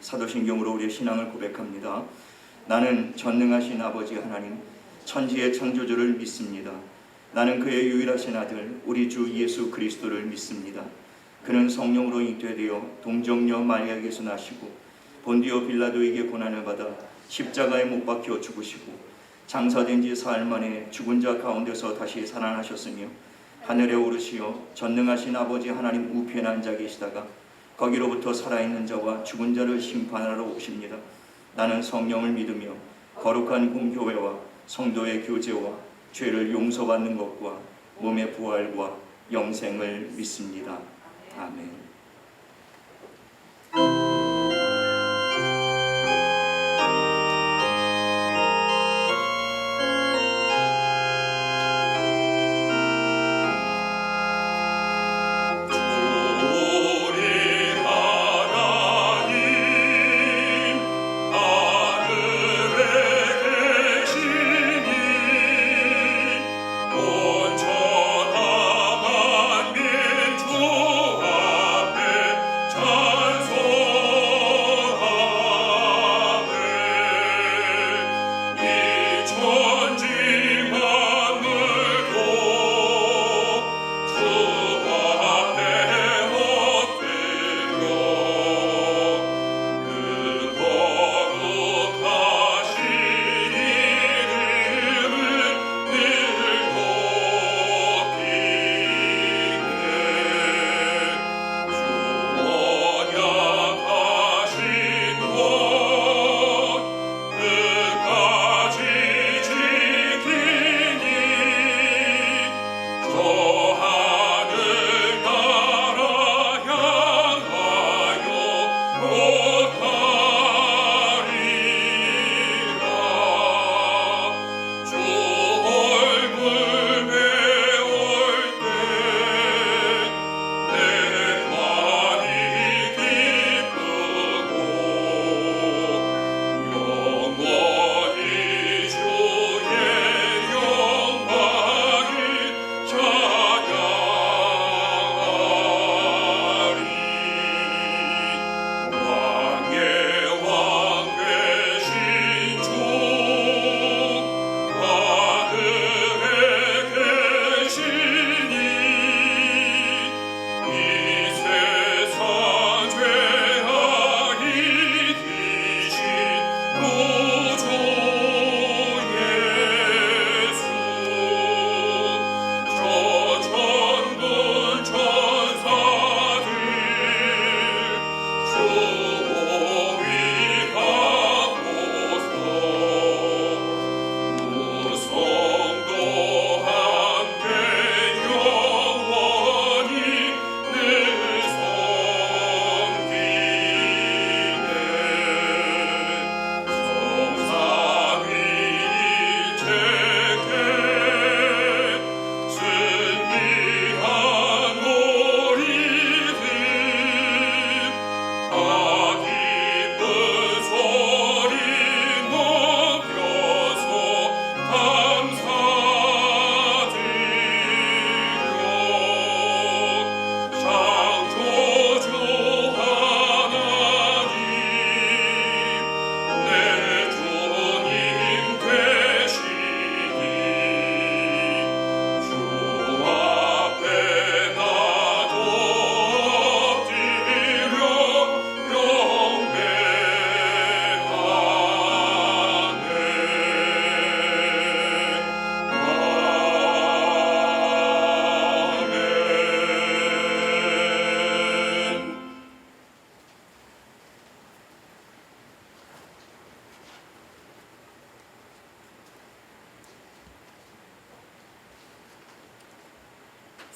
사도신경으로 우리의 신앙을 고백합니다. 나는 전능하신 아버지 하나님, 천지의 창조주를 믿습니다. 나는 그의 유일하신 아들 우리 주 예수 그리스도를 믿습니다. 그는 성령으로 잉태되어 동정녀 마리아에게서 나시고 본디오 빌라도에게 고난을 받아 십자가에 못 박혀 죽으시고 장사된 지 사흘 만에 죽은 자 가운데서 다시 살아나셨으며 하늘에 오르시어 전능하신 아버지 하나님 우편에 앉아 계시다가 거기로부터 살아있는 자와 죽은 자를 심판하러 오십니다. 나는 성령을 믿으며 거룩한 공교회와 성도의 교제와 죄를 용서받는 것과 몸의 부활과 영생을 믿습니다. 아멘.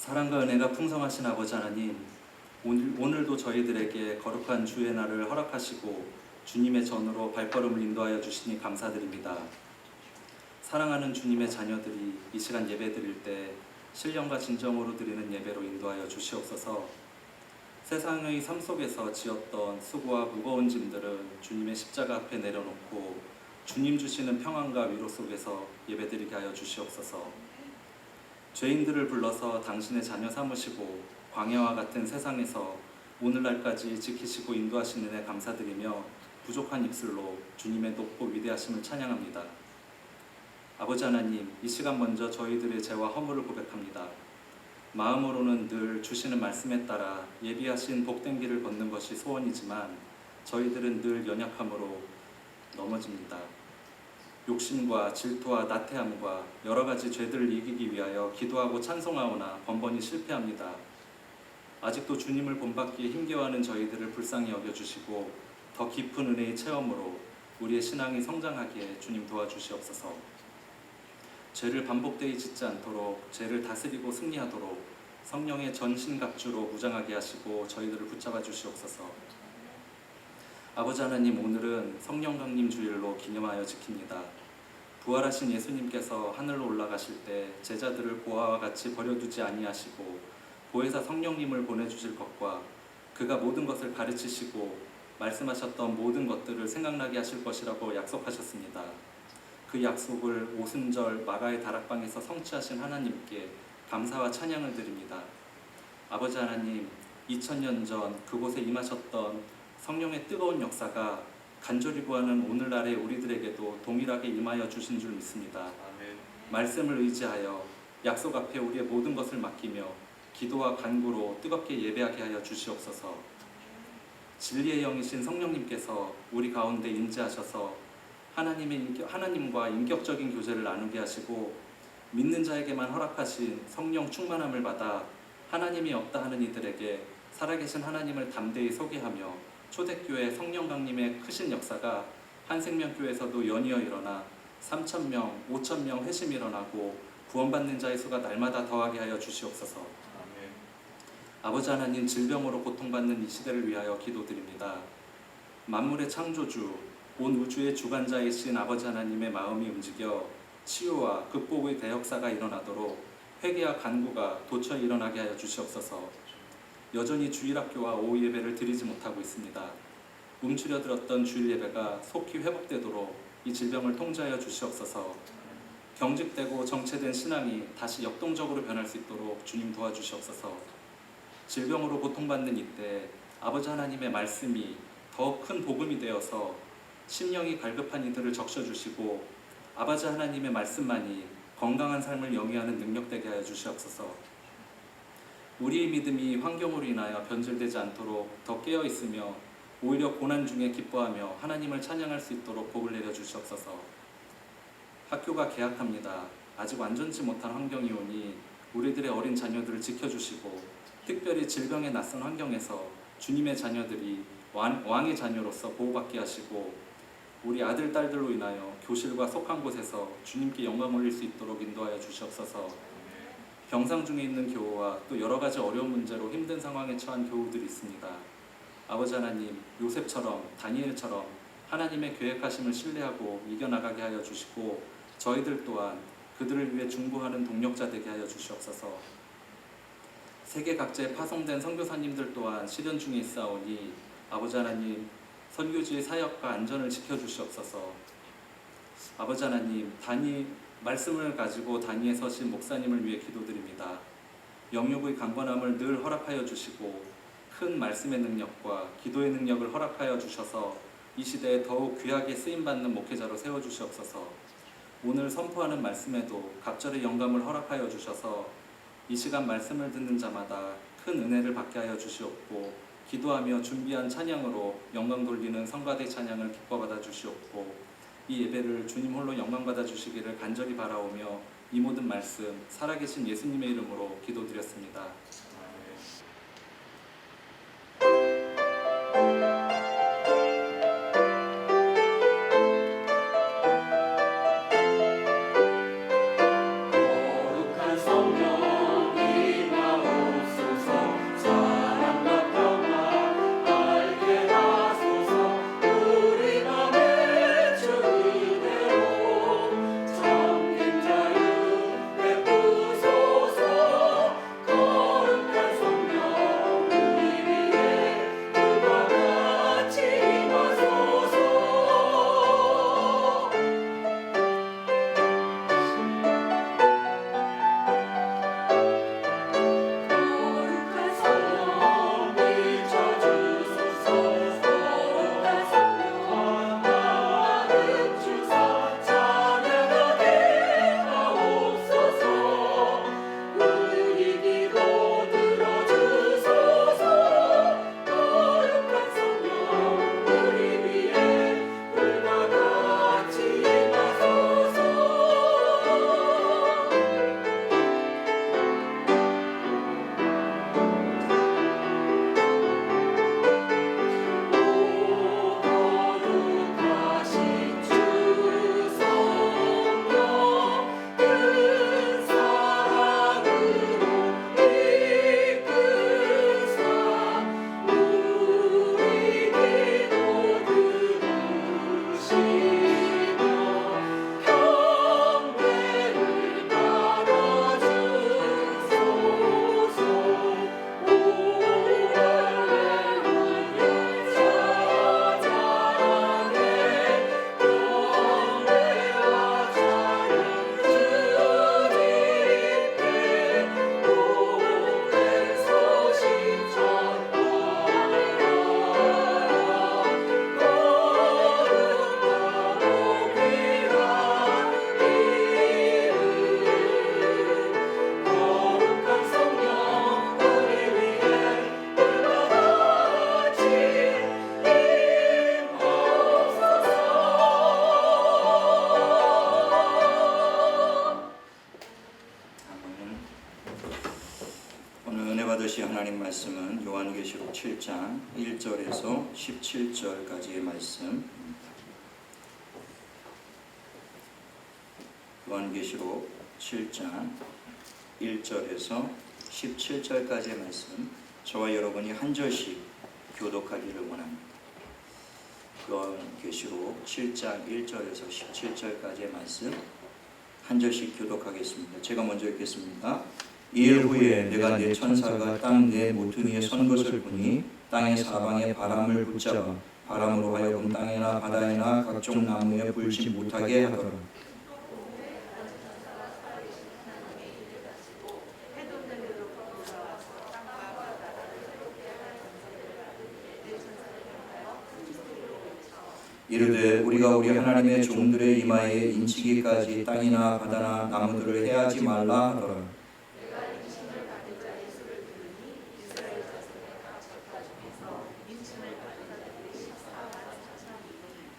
사랑과 은혜가 풍성하신 아버지 하나님, 오늘도 저희들에게 거룩한 주의 날을 허락하시고 주님의 전으로 발걸음을 인도하여 주시니 감사드립니다. 사랑하는 주님의 자녀들이 이 시간 예배 드릴 때 신령과 진정으로 드리는 예배로 인도하여 주시옵소서. 세상의 삶 속에서 지었던 수고와 무거운 짐들은 주님의 십자가 앞에 내려놓고 주님 주시는 평안과 위로 속에서 예배드리게 하여 주시옵소서. 죄인들을 불러서 당신의 자녀 삼으시고 광야와 같은 세상에서 오늘날까지 지키시고 인도하신 은혜 감사드리며 부족한 입술로 주님의 높고 위대하심을 찬양합니다. 아버지 하나님, 이 시간 먼저 저희들의 죄와 허물을 고백합니다. 마음으로는 늘 주시는 말씀에 따라 예비하신 복된 길을 걷는 것이 소원이지만 저희들은 늘 연약함으로 넘어집니다. 욕심과 질투와 나태함과 여러 가지 죄들을 이기기 위하여 기도하고 찬송하오나 번번이 실패합니다. 아직도 주님을 본받기에 힘겨워하는 저희들을 불쌍히 여겨주시고 더 깊은 은혜의 체험으로 우리의 신앙이 성장하기에 주님 도와주시옵소서. 죄를 반복되이 짓지 않도록 죄를 다스리고 승리하도록 성령의 전신갑주로 무장하게 하시고 저희들을 붙잡아 주시옵소서. 아버지 하나님, 오늘은 성령 강림 주일로 기념하여 지킵니다. 부활하신 예수님께서 하늘로 올라가실 때 제자들을 보아와 같이 버려두지 아니하시고 보혜사 성령님을 보내주실 것과 그가 모든 것을 가르치시고 말씀하셨던 모든 것들을 생각나게 하실 것이라고 약속하셨습니다. 그 약속을 오순절 마가의 다락방에서 성취하신 하나님께 감사와 찬양을 드립니다. 아버지 하나님, 2000년 전 그곳에 임하셨던 성령의 뜨거운 역사가 간절히 구하는 오늘날의 우리들에게도 동일하게 임하여 주신 줄 믿습니다. 아멘. 말씀을 의지하여 약속 앞에 우리의 모든 것을 맡기며 기도와 간구로 뜨겁게 예배하게 하여 주시옵소서. 진리의 영이신 성령님께서 우리 가운데 임재하셔서 하나님과 인격적인 교제를 나누게 하시고 믿는 자에게만 허락하신 성령 충만함을 받아 하나님이 없다 하는 이들에게 살아계신 하나님을 담대히 소개하며 초대교회 성령 강림의 크신 역사가 한생명교회에서도 연이어 일어나 3,000명, 5,000명 회심이 일어나고 구원받는 자의 수가 날마다 더하게 하여 주시옵소서. 아멘. 아버지 하나님, 질병으로 고통받는 이 시대를 위하여 기도드립니다. 만물의 창조주, 온 우주의 주관자이신 아버지 하나님의 마음이 움직여 치유와 극복의 대역사가 일어나도록 회개와 간구가 도처에 일어나게 하여 주시옵소서. 여전히 주일학교와 오후 예배를 드리지 못하고 있습니다. 움츠려들었던 주일 예배가 속히 회복되도록 이 질병을 통제하여 주시옵소서. 경직되고 정체된 신앙이 다시 역동적으로 변할 수 있도록 주님 도와주시옵소서. 질병으로 고통받는 이때 아버지 하나님의 말씀이 더 큰 복음이 되어서 심령이 갈급한 이들을 적셔주시고 아버지 하나님의 말씀만이 건강한 삶을 영위하는 능력되게 하여 주시옵소서. 우리의 믿음이 환경으로 인하여 변질되지 않도록 더 깨어있으며 오히려 고난 중에 기뻐하며 하나님을 찬양할 수 있도록 복을 내려 주시옵소서. 학교가 개학합니다. 아직 완전치 못한 환경이 오니 우리들의 어린 자녀들을 지켜주시고 특별히 질병의 낯선 환경에서 주님의 자녀들이 왕의 자녀로서 보호받게 하시고 우리 아들, 딸들로 인하여 교실과 속한 곳에서 주님께 영광 올릴 수 있도록 인도하여 주시옵소서. 병상 중에 있는 교우와 또 여러 가지 어려운 문제로 힘든 상황에 처한 교우들이 있습니다. 아버지 하나님, 요셉처럼 다니엘처럼 하나님의 계획하심을 신뢰하고 이겨나가게 하여 주시고 저희들 또한 그들을 위해 중보하는 동력자 되게 하여 주시옵소서. 세계 각지에 파송된 선교사님들 또한 시련 중에 있사오니 아버지 하나님, 선교지의 사역과 안전을 지켜주시옵소서. 아버지 하나님, 말씀을 가지고 단위에 서신 목사님을 위해 기도드립니다. 영육의 강건함을 늘 허락하여 주시고 큰 말씀의 능력과 기도의 능력을 허락하여 주셔서 이 시대에 더욱 귀하게 쓰임받는 목회자로 세워주시옵소서. 오늘 선포하는 말씀에도 갑절의 영감을 허락하여 주셔서 이 시간 말씀을 듣는 자마다 큰 은혜를 받게 하여 주시옵고 기도하며 준비한 찬양으로 영광 돌리는 성가대 찬양을 기뻐 받아 주시옵고 이 예배를 주님 홀로 영광받아 주시기를 간절히 바라오며 이 모든 말씀 살아계신 예수님의 이름으로 기도드렸습니다. 거룩한 하나님 말씀은 요한계시록 7장 1절에서 17절까지의 말씀. 요한계시록 7장 1절에서 17절까지의 말씀, 저와 여러분이 한 절씩 교독하기를 원합니다. 요한계시록 7장 1절에서 17절까지의 말씀 한 절씩 교독하겠습니다. 제가 먼저 읽겠습니다. 이일 후에 내가 내 천사가 땅 내 모퉁이에 선 것을 보니 땅의 사방에 바람을 붙잡아 바람으로 하여금 땅이나 바다에나 각종 나무에 불지 못하게 하더라. 이르되 우리가 우리 하나님의 종들의 이마에 인치기까지 땅이나 바다나 나무들을 해하지 말라 하더라.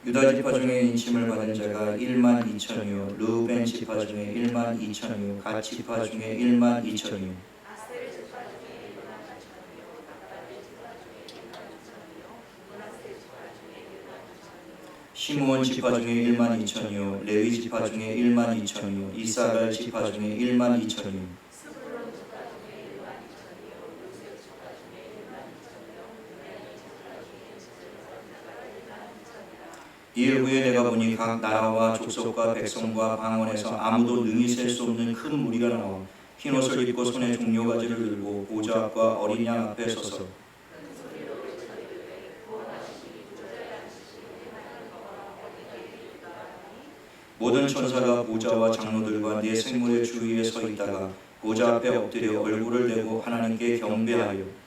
유다 지파 중에 인침을 받은 자가 1만 2천이요 르우벤 지파 중에 1만 2천이요 갓 지파 중에 1만 2천이요 시므온 지파 중에 1만 2천이요 레위 지파 중에 1만 2천이요 이사갈 지파 중에 1만 2천이요 이일 후에 내가 보니 각 나라와 족속과 백성과 방언에서 아무도 능히 셀 수 없는 큰 무리가 나와 흰 옷을 입고 손에 종려가지를 들고 보좌 앞과 어린 양 앞에 서서 모든 천사가 보좌와 장로들과 네 생물의 주위에 서 있다가 보좌 앞에 엎드려 얼굴을 대고 하나님께 경배하여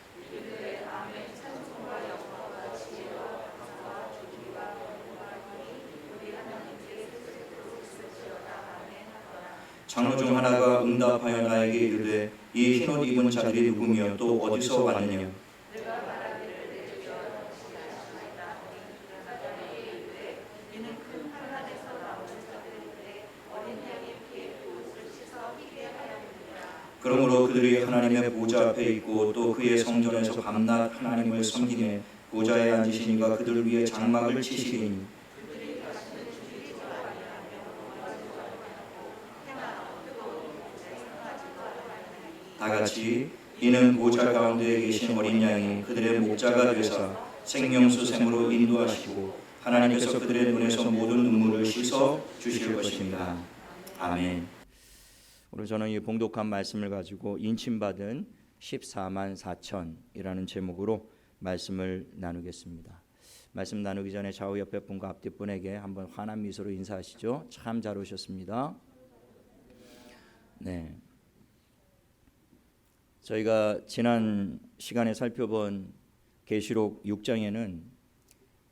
장로 중 하나가 응답하여 나에게 이르되 이 흰옷 입은 자들이 누구며 또 어디서 왔느냐. 그러므로 그들이 하나님의 보좌 앞에 있고 또 그의 성전에서 밤낮 하나님을 섬기며 보좌에 앉으신 이가 그들 위에 장막을 치시리니 다같이 이는 보좌 가운데 계신 어린 양이 그들의 목자가 되사 생명수 샘으로 인도하시고 하나님께서 그들의 눈에서 모든 눈물을 씻어 주실 것입니다. 아멘. 오늘 저는 이 봉독한 말씀을 가지고 인침받은 14만 4천이라는 제목으로 말씀을 나누겠습니다. 말씀 나누기 전에 좌우 옆에 분과 앞뒤 분에게 한번 환한 미소로 인사하시죠. 참 잘 오셨습니다. 네. 저희가 지난 시간에 살펴본 계시록 6장에는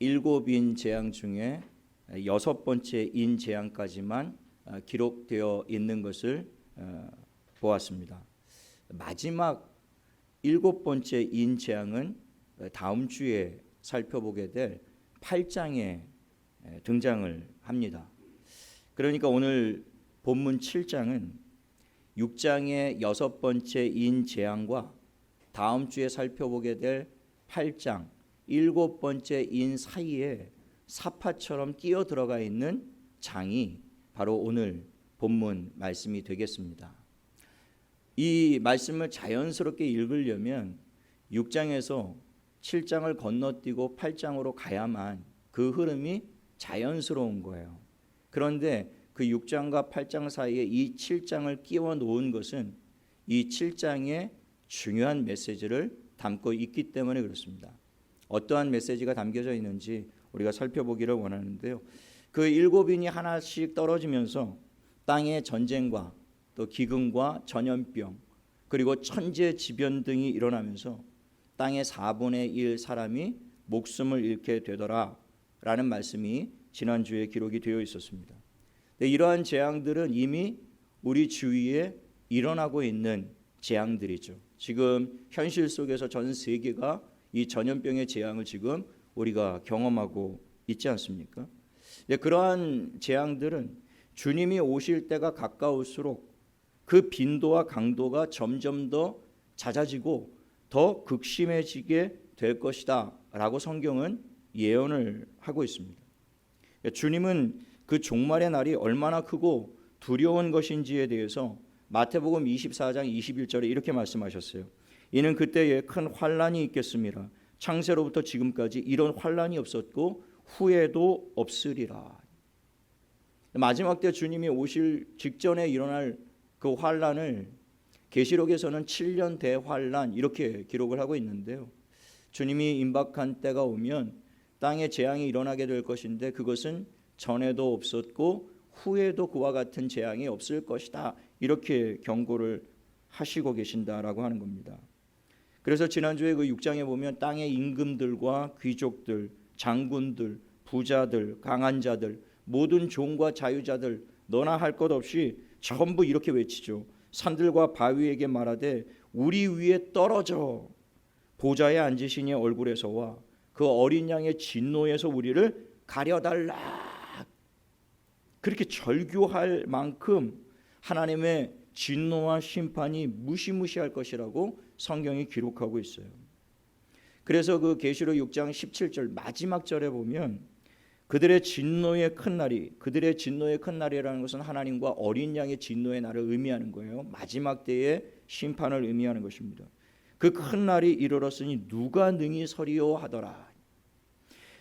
7인 재앙 중에 6번째 인 재앙까지만 기록되어 있는 것을 보았습니다. 마지막 7번째 인 재앙은 다음 주에 살펴보게 될 8장에 등장을 합니다. 그러니까 오늘 본문 7장은 6장의 6번째 인 재앙과 다음 주에 살펴보게 될 8장 7번째 인 사이에 사파처럼 끼어 들어가 있는 장이 바로 오늘 본문 말씀이 되겠습니다. 이 말씀을 자연스럽게 읽으려면 6장에서 7장을 건너뛰고 8장으로 가야만 그 흐름이 자연스러운 거예요. 그런데 그 6장과 8장 사이에 이 7장을 끼워 놓은 것은 이 7장의 중요한 메시지를 담고 있기 때문에 그렇습니다. 어떠한 메시지가 담겨져 있는지 우리가 살펴보기를 원하는데요. 그 7인이 하나씩 떨어지면서 땅의 전쟁과 또 기근과 전염병 그리고 천재지변 등이 일어나면서 땅의 4분의 1 사람이 목숨을 잃게 되더라라는 말씀이 지난주에 기록이 되어 있었습니다. 이러한 재앙들은 이미 우리 주위에 일어나고 있는 재앙들이죠. 지금 현실 속에서 전 세계가 이 전염병의 재앙을 지금 우리가 경험하고 있지 않습니까? 그러한 재앙들은 주님이 오실 때가 가까울수록 그 빈도와 강도가 점점 더 잦아지고 더 극심해지게 될 것이다 라고 성경은 예언을 하고 있습니다. 주님은 그 종말의 날이 얼마나 크고 두려운 것인지에 대해서 마태복음 24장 21절에 이렇게 말씀하셨어요. 이는 그때에 큰 환란이 있겠습니다. 창세로부터 지금까지 이런 환란이 없었고 후에도 없으리라. 마지막 때 주님이 오실 직전에 일어날 그 환란을 계시록에서는 7년 대환란 이렇게 기록을 하고 있는데요. 주님이 임박한 때가 오면 땅에 재앙이 일어나게 될 것인데 그것은 전에도 없었고 후에도 그와 같은 재앙이 없을 것이다. 이렇게 경고를 하시고 계신다라고 하는 겁니다. 그래서 지난주에 그 6장에 보면 땅의 임금들과 귀족들, 장군들, 부자들, 강한 자들, 모든 종과 자유자들 너나 할 것 없이 전부 이렇게 외치죠. 산들과 바위에게 말하되 우리 위에 떨어져 보좌에 앉으시니 얼굴에서와 그 어린 양의 진노에서 우리를 가려달라. 그렇게 절규할 만큼 하나님의 진노와 심판이 무시무시할 것이라고 성경이 기록하고 있어요. 그래서 그 계시록 6장 17절 마지막 절에 보면 그들의 진노의 큰 날이, 그들의 진노의 큰 날이라는 것은 하나님과 어린 양의 진노의 날을 의미하는 거예요. 마지막 때의 심판을 의미하는 것입니다. 그 큰 날이 이르렀으니 누가 능히 서리요 하더라.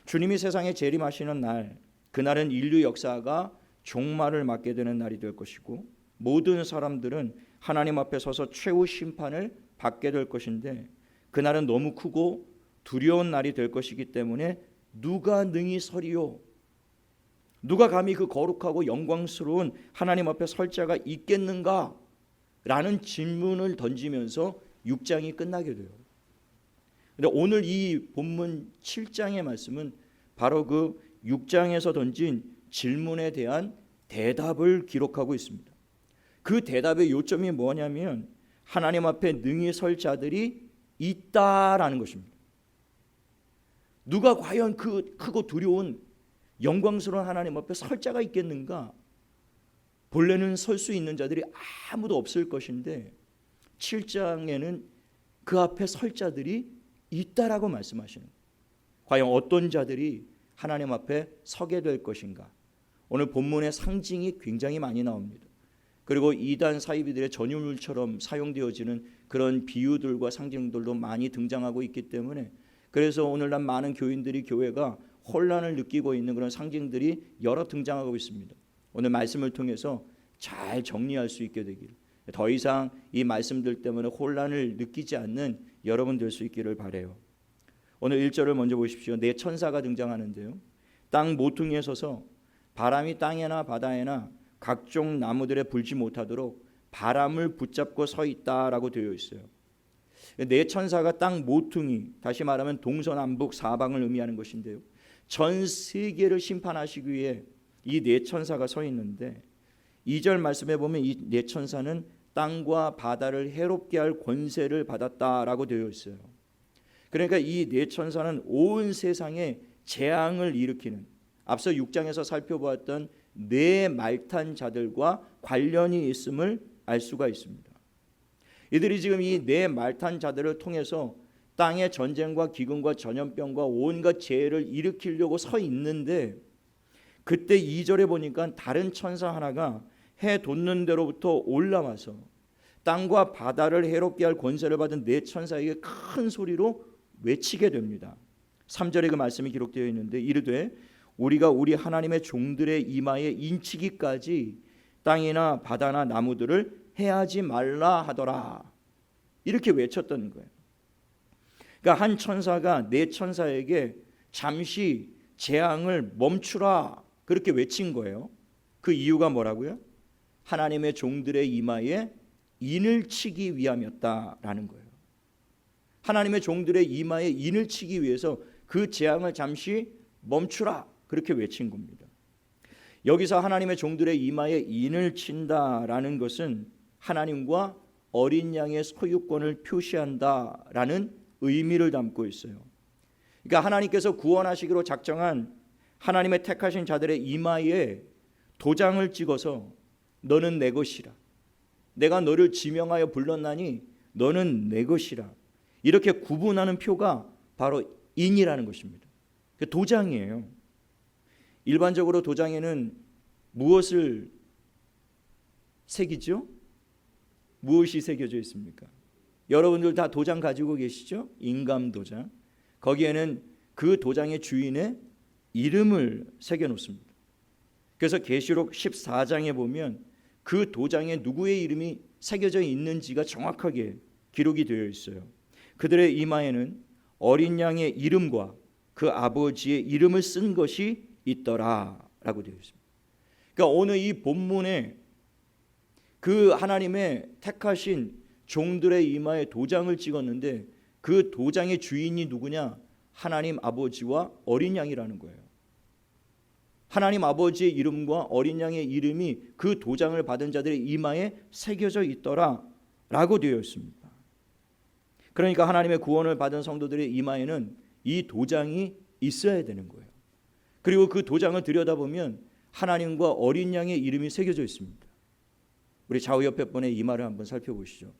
주님이 세상에 재림하시는 날, 그날은 인류 역사가 종말을 맞게 되는 날이 될 것이고 모든 사람들은 하나님 앞에 서서 최후 심판을 받게 될 것인데 그날은 너무 크고 두려운 날이 될 것이기 때문에 누가 능히 서리요? 누가 감히 그 거룩하고 영광스러운 하나님 앞에 설 자가 있겠는가? 라는 질문을 던지면서 6장이 끝나게 돼요. 근데 오늘 이 본문 7장의 말씀은 바로 그 6장에서 던진 질문에 대한 대답을 기록하고 있습니다. 그 대답의 요점이 뭐냐면 하나님 앞에 능히 설 자들이 있다라는 것입니다. 누가 과연 그 크고 두려운 영광스러운 하나님 앞에 설 자가 있겠는가? 본래는 설 수 있는 자들이 아무도 없을 것인데 7장에는 그 앞에 설 자들이 있다라고 말씀하시는 거예요. 과연 어떤 자들이 하나님 앞에 서게 될 것인가? 오늘 본문의 상징이 굉장히 많이 나옵니다. 그리고 이단 사이비들의 전유물처럼 사용되어지는 그런 비유들과 상징들도 많이 등장하고 있기 때문에 그래서 오늘날 많은 교인들이 교회가 혼란을 느끼고 있는 그런 상징들이 여러 등장하고 있습니다. 오늘 말씀을 통해서 잘 정리할 수 있게 되기를, 더 이상 이 말씀들 때문에 혼란을 느끼지 않는 여러분 될 수 있기를 바라요. 오늘 1절을 먼저 보십시오. 네 천사가 등장하는데요. 땅 모퉁이에 서서 바람이 땅에나 바다에나 각종 나무들에 불지 못하도록 바람을 붙잡고 서 있다라고 되어 있어요. 네 천사가 땅 모퉁이, 다시 말하면 동서남북 사방을 의미하는 것인데요. 전 세계를 심판하시기 위해 이 네 천사가 서 있는데 2절 말씀에 보면 이 네 천사는 땅과 바다를 해롭게 할 권세를 받았다라고 되어 있어요. 그러니까 이 네 천사는 온 세상에 재앙을 일으키는, 앞서 6장에서 살펴보았던 네 말탄 자들과 관련이 있음을 알 수가 있습니다. 이들이 지금 이 네 말탄 자들을 통해서 땅의 전쟁과 기근과 전염병과 온갖 재해를 일으키려고 서 있는데 그때 2절에 보니까 다른 천사 하나가 해 돋는 데로부터 올라와서 땅과 바다를 해롭게 할 권세를 받은 네 천사에게 큰 소리로 외치게 됩니다. 3절에 그 말씀이 기록되어 있는데 이르되 우리가 우리 하나님의 종들의 이마에 인치기까지 땅이나 바다나 나무들을 해하지 말라 하더라. 이렇게 외쳤던 거예요. 그러니까 한 천사가 네 천사에게 잠시 재앙을 멈추라 그렇게 외친 거예요. 그 이유가 뭐라고요? 하나님의 종들의 이마에 인을 치기 위함이었다라는 거예요. 하나님의 종들의 이마에 인을 치기 위해서 그 재앙을 잠시 멈추라 그렇게 외친 겁니다. 여기서 하나님의 종들의 이마에 인을 친다라는 것은 하나님과 어린 양의 소유권을 표시한다라는 의미를 담고 있어요. 그러니까 하나님께서 구원하시기로 작정한 하나님의 택하신 자들의 이마에 도장을 찍어서 너는 내 것이라, 내가 너를 지명하여 불렀나니 너는 내 것이라, 이렇게 구분하는 표가 바로 인이라는 것입니다. 도장이에요. 일반적으로 도장에는 무엇을 새기죠? 무엇이 새겨져 있습니까? 여러분들 다 도장 가지고 계시죠? 인감 도장. 거기에는 그 도장의 주인의 이름을 새겨 놓습니다. 그래서 계시록 14장에 보면 그 도장에 누구의 이름이 새겨져 있는지가 정확하게 기록이 되어 있어요. 그들의 이마에는 어린 양의 이름과 그 아버지의 이름을 쓴 것이 있더라라고 되어 있습니다. 그러니까 오늘 이 본문에 그 하나님의 택하신 종들의 이마에 도장을 찍었는데 그 도장의 주인이 누구냐? 하나님 아버지와 어린 양이라는 거예요. 하나님 아버지의 이름과 어린 양의 이름이 그 도장을 받은 자들의 이마에 새겨져 있더라라고 되어 있습니다. 그러니까 하나님의 구원을 받은 성도들의 이마에는 이 도장이 있어야 되는 거예요. 그리고 그 도장을 들여다보면 하나님과 어린 양의 이름이 새겨져 있습니다. 우리 좌우 옆에 분의 이마를 한번 살펴보시죠.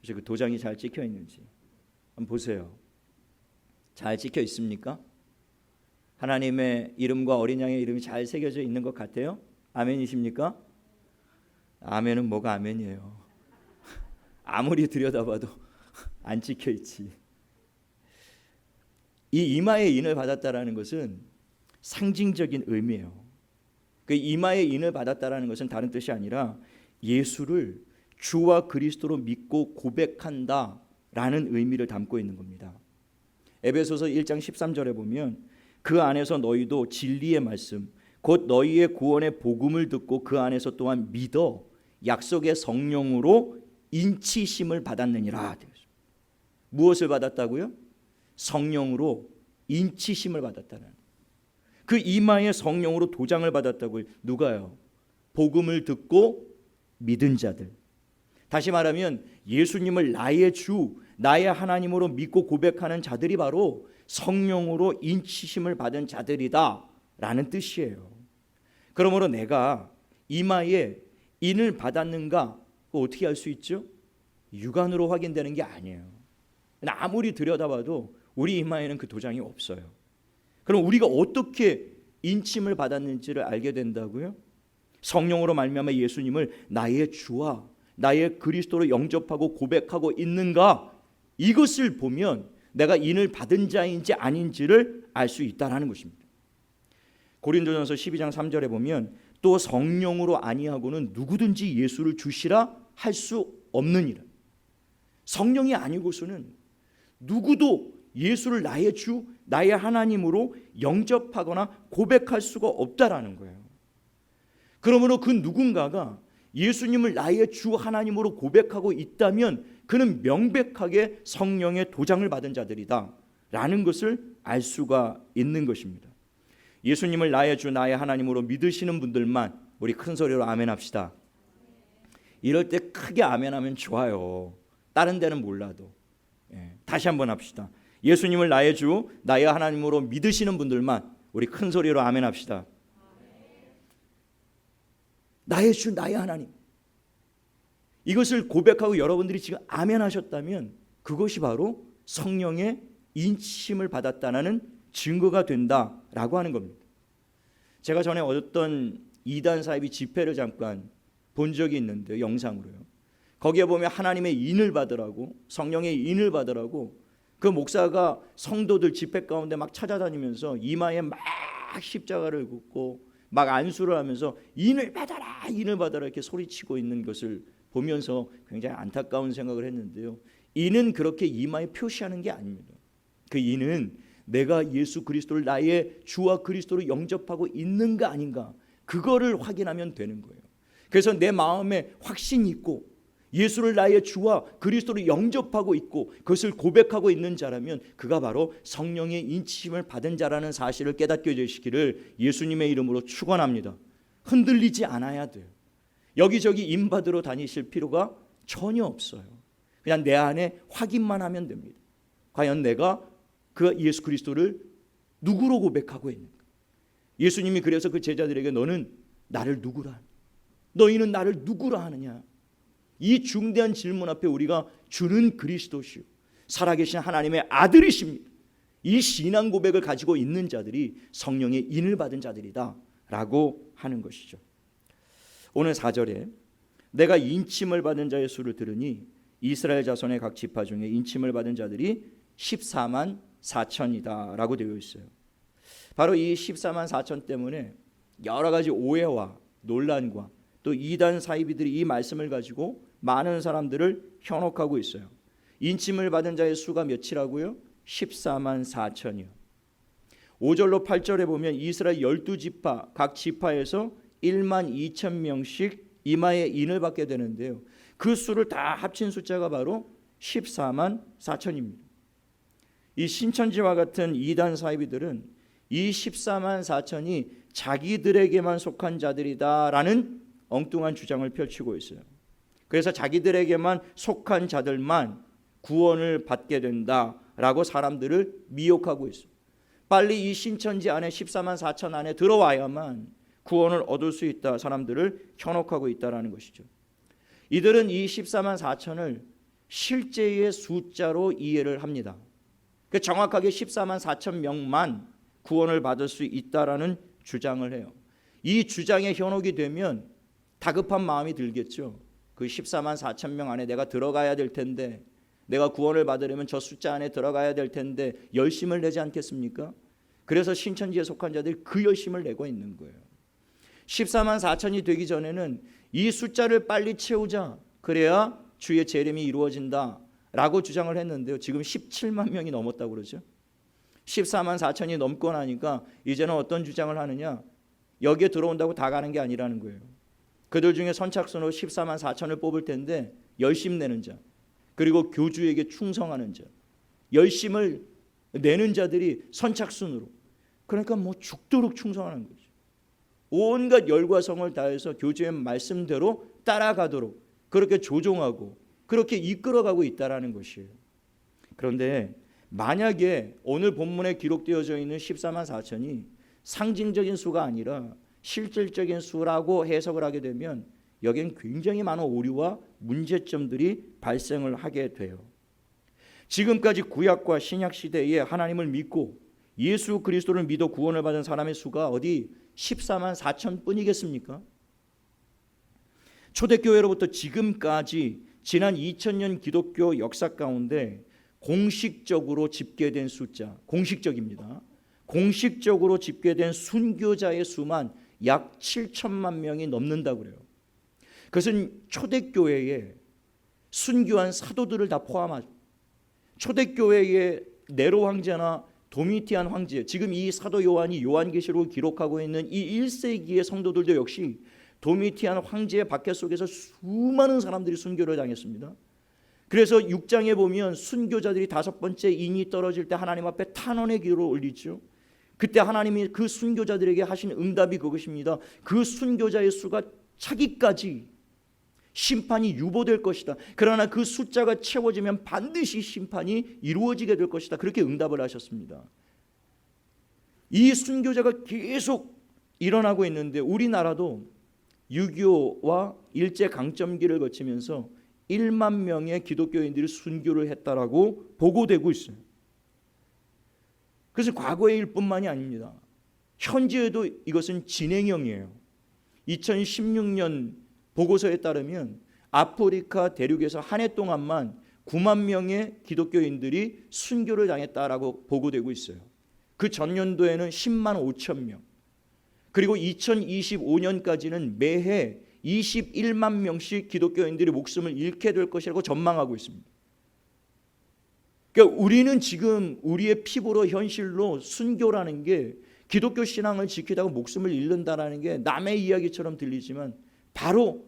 그래서 그 도장이 잘 찍혀 있는지 한번 보세요. 잘 찍혀 있습니까? 하나님의 이름과 어린 양의 이름이 잘 새겨져 있는 것 같아요? 아멘이십니까? 아멘은 뭐가 아멘이에요? 아무리 들여다봐도 안 찍혀 있지. 이 이마에 인을 받았다라는 것은 상징적인 의미예요. 그 이마에 인을 받았다라는 것은 다른 뜻이 아니라 예수를 주와 그리스도로 믿고 고백한다라는 의미를 담고 있는 겁니다. 에베소서 1장 13절에 보면 그 안에서 너희도 진리의 말씀 곧 너희의 구원의 복음을 듣고 그 안에서 또한 믿어 약속의 성령으로 인치심을 받았느니라. 무엇을 받았다고요? 성령으로 인치심을 받았다는. 그 이마에 성령으로 도장을 받았다고요. 누가요? 복음을 듣고 믿은 자들. 다시 말하면 예수님을 나의 주, 나의 하나님으로 믿고 고백하는 자들이 바로 성령으로 인치심을 받은 자들이다 라는 뜻이에요. 그러므로 내가 이마에 인을 받았는가 어떻게 알 수 있죠? 육안으로 확인되는 게 아니에요. 아무리 들여다봐도 우리 이마에는 그 도장이 없어요. 그럼 우리가 어떻게 인침을 받았는지를 알게 된다고요? 성령으로 말미암아 예수님을 나의 주와 나의 그리스도로 영접하고 고백하고 있는가, 이것을 보면 내가 인을 받은 자인지 아닌지를 알 수 있다라는 것입니다. 고린도전서 12장 3절에 보면 또 성령으로 아니하고는 누구든지 예수를 주시라 할 수 없느니라. 성령이 아니고서는 누구도 예수를 나의 주, 나의 하나님으로 영접하거나 고백할 수가 없다라는 거예요. 그러므로 그 누군가가 예수님을 나의 주 하나님으로 고백하고 있다면 그는 명백하게 성령의 도장을 받은 자들이다 라는 것을 알 수가 있는 것입니다. 예수님을 나의 주 나의 하나님으로 믿으시는 분들만 우리 큰 소리로 아멘 합시다. 이럴 때 크게 아멘하면 좋아요. 다른 데는 몰라도. 다시 한번 합시다. 예수님을 나의 주 나의 하나님으로 믿으시는 분들만 우리 큰 소리로 아멘 합시다. 나의 주 나의 하나님, 이것을 고백하고 여러분들이 지금 아멘 하셨다면 그것이 바로 성령의 인치심을 받았다는 증거가 된다라고 하는 겁니다. 제가 전에 어떤 이단 사이비 집회를 잠깐 본 적이 있는데, 영상으로요. 거기에 보면 하나님의 인을 받으라고, 성령의 인을 받으라고 그 목사가 성도들 집회 가운데 막 찾아다니면서 이마에 막 십자가를 긋고 막 안수를 하면서 인을 받아라 인을 받아라 이렇게 소리치고 있는 것을 보면서 굉장히 안타까운 생각을 했는데요. 인은 그렇게 이마에 표시하는 게 아닙니다. 그 인은 내가 예수 그리스도를 나의 주와 그리스도로 영접하고 있는가 아닌가, 그거를 확인하면 되는 거예요. 그래서 내 마음에 확신이 있고 예수를 나의 주와 그리스도로 영접하고 있고 그것을 고백하고 있는 자라면 그가 바로 성령의 인치심을 받은 자라는 사실을 깨닫게 되시기를 예수님의 이름으로 축원합니다. 흔들리지 않아야 돼요. 여기저기 인받으러 다니실 필요가 전혀 없어요. 그냥 내 안에 확인만 하면 됩니다. 과연 내가 그 예수 그리스도를 누구로 고백하고 있는가. 예수님이 그래서 그 제자들에게 너는 나를 누구라 하느냐, 너희는 나를 누구라 하느냐, 이 중대한 질문 앞에 우리가 주는 그리스도시요 살아계신 하나님의 아들이십니다. 이 신앙 고백을 가지고 있는 자들이 성령의 인을 받은 자들이다 라고 하는 것이죠. 오늘 4절에 내가 인침을 받은 자의 수를 들으니 이스라엘 자손의 각 지파 중에 인침을 받은 자들이 14만 4천이다 라고 되어 있어요. 바로 이 14만 4천 때문에 여러 가지 오해와 논란과 또 이단 사이비들이 이 말씀을 가지고 많은 사람들을 현혹하고 있어요. 인침을 받은 자의 수가 몇이라고요? 14만 4천이요. 5절로 8절에 보면 이스라엘 12지파 각 지파에서 1만 2천 명씩 이마에 인을 받게 되는데요. 그 수를 다 합친 숫자가 바로 14만 4천입니다. 이 신천지와 같은 이단 사이비들은 이 14만 4천이 자기들에게만 속한 자들이다라는 엉뚱한 주장을 펼치고 있어요. 그래서 자기들에게만 속한 자들만 구원을 받게 된다라고 사람들을 미혹하고 있어요. 빨리 이 신천지 안에 14만 4천 안에 들어와야만 구원을 얻을 수 있다, 사람들을 현혹하고 있다라는 것이죠. 이들은 이 14만 4천을 실제의 숫자로 이해를 합니다. 정확하게 14만 4천 명만 구원을 받을 수 있다라는 주장을 해요. 이 주장에 현혹이 되면 다급한 마음이 들겠죠. 그 14만 4천 명 안에 내가 들어가야 될 텐데, 내가 구원을 받으려면 저 숫자 안에 들어가야 될 텐데 열심을 내지 않겠습니까? 그래서 신천지에 속한 자들이 그 열심을 내고 있는 거예요. 14만 4천이 되기 전에는 이 숫자를 빨리 채우자, 그래야 주의 재림이 이루어진다 라고 주장을 했는데요. 지금 17만 명이 넘었다고 그러죠. 14만 4천이 넘고 나니까 이제는 어떤 주장을 하느냐, 여기에 들어온다고 다 가는 게 아니라는 거예요. 그들 중에 선착순으로 14만 4천을 뽑을 텐데 열심 내는 자, 그리고 교주에게 충성하는 자, 열심을 내는 자들이 선착순으로, 그러니까 뭐 죽도록 충성하는 거죠. 온갖 열과 성을 다해서 교주의 말씀대로 따라가도록 그렇게 조종하고 그렇게 이끌어가고 있다라는 것이에요. 그런데 만약에 오늘 본문에 기록되어져 있는 14만 4천이 상징적인 수가 아니라 실질적인 수라고 해석을 하게 되면 여기엔 굉장히 많은 오류와 문제점들이 발생을 하게 돼요. 지금까지 구약과 신약 시대에 하나님을 믿고 예수 그리스도를 믿어 구원을 받은 사람의 수가 어디 14만 4천 뿐이겠습니까? 초대교회로부터 지금까지 지난 2000년 기독교 역사 가운데 공식적으로 집계된 숫자, 공식적입니다. 공식적으로 집계된 순교자의 수만 약 7천만 명이 넘는다고 그래요. 그것은 초대교회에 순교한 사도들을 다 포함하죠. 초대교회의 네로 황제나 도미티안 황제, 지금 이 사도 요한이 요한계시록을 기록하고 있는 이 1세기의 성도들도 역시 도미티안 황제의 박해 속에서 수많은 사람들이 순교를 당했습니다. 그래서 6장에 보면 순교자들이 5번째 인이 떨어질 때 하나님 앞에 탄원의 기도를 올리죠. 그때 하나님이 그 순교자들에게 하신 응답이 그것입니다. 그 순교자의 수가 차기까지 심판이 유보될 것이다. 그러나 그 숫자가 채워지면 반드시 심판이 이루어지게 될 것이다. 그렇게 응답을 하셨습니다. 이 순교자가 계속 일어나고 있는데 우리나라도 6.25와 일제강점기를 거치면서 1만 명의 기독교인들이 순교를 했다라고 보고되고 있어요. 그래서 과거의 일뿐만이 아닙니다. 현재에도 이것은 진행형이에요. 2016년 보고서에 따르면 아프리카 대륙에서 한 해 동안만 9만 명의 기독교인들이 순교를 당했다라고 보고되고 있어요. 그 전년도에는 10만 5천 명, 그리고 2025년까지는 매해 21만 명씩 기독교인들이 목숨을 잃게 될 것이라고 전망하고 있습니다. 그러니까 우리는 지금 우리의 피부로 현실로 순교라는 게 기독교 신앙을 지키다가 목숨을 잃는다라는 게 남의 이야기처럼 들리지만 바로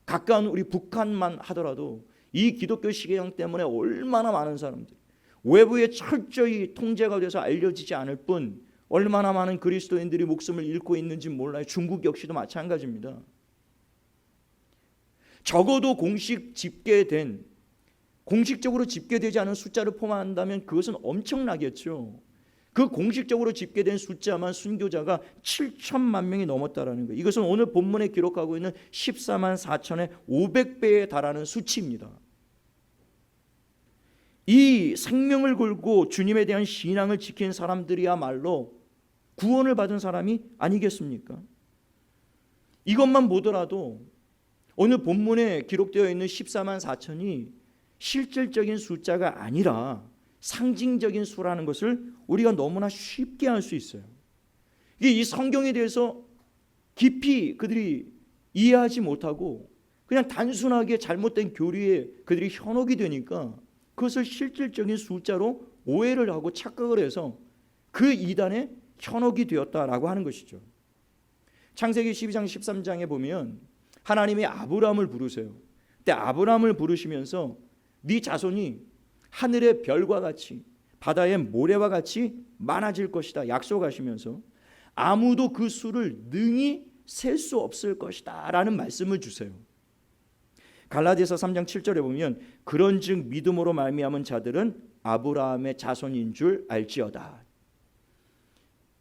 가까운 우리 북한만 하더라도 이 기독교 신앙 때문에 얼마나 많은 사람들이 외부에 철저히 통제가 돼서 알려지지 않을 뿐 얼마나 많은 그리스도인들이 목숨을 잃고 있는지 몰라요. 중국 역시도 마찬가지입니다. 적어도 공식적으로 집계되지 않은 숫자를 포함한다면 그것은 엄청나겠죠. 그 공식적으로 집계된 숫자만 순교자가 7천만 명이 넘었다라는 거예요. 이것은 오늘 본문에 기록하고 있는 14만 4천의 500배에 달하는 수치입니다. 이 생명을 걸고 주님에 대한 신앙을 지킨 사람들이야말로 구원을 받은 사람이 아니겠습니까? 이것만 보더라도 오늘 본문에 기록되어 있는 14만 4천이 실질적인 숫자가 아니라 상징적인 수라는 것을 우리가 너무나 쉽게 알 수 있어요. 이 성경에 대해서 깊이 그들이 이해하지 못하고 그냥 단순하게 잘못된 교리에 그들이 현혹이 되니까 그것을 실질적인 숫자로 오해를 하고 착각을 해서 그 이단에 현혹이 되었다라고 하는 것이죠. 창세기 12장 13장에 보면 하나님이 아브라함을 부르세요. 그때 아브라함을 부르시면서 네 자손이 하늘의 별과 같이 바다의 모래와 같이 많아질 것이다 약속하시면서 아무도 그 수를 능히 셀 수 없을 것이다 라는 말씀을 주세요. 갈라디아서 3장 7절에 보면 그런즉 믿음으로 말미암은 자들은 아브라함의 자손인 줄 알지어다.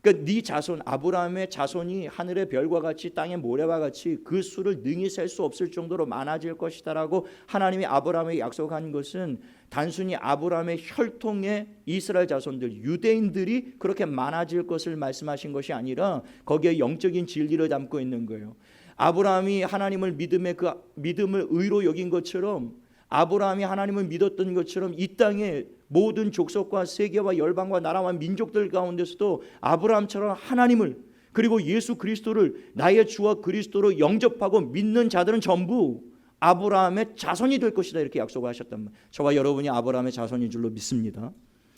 그러니까 네 자손 아브라함의 자손이 하늘의 별과 같이 땅의 모래와 같이 그 수를 능히 셀 수 없을 정도로 많아질 것이다라고 하나님이 아브라함에게 약속한 것은 단순히 아브라함의 혈통의 이스라엘 자손들 유대인들이 그렇게 많아질 것을 말씀하신 것이 아니라 거기에 영적인 진리를 담고 있는 거예요. 아브라함이 하나님을 믿음을 의로 여긴 것처럼 아브라함이 하나님을 믿었던 것처럼 이 땅의 모든 족속과 세계와 열방과 나라와 민족들 가운데서도 아브라함처럼 하나님을 그리고 예수 그리스도를 나의 주와 그리스도로 영접하고 믿는 자들은 전부 아브라함의 자손이 될 것이다 이렇게 약속을 하셨단 말이에요. 저와 여러분이 아브라함의 자손인 줄로 믿습니다.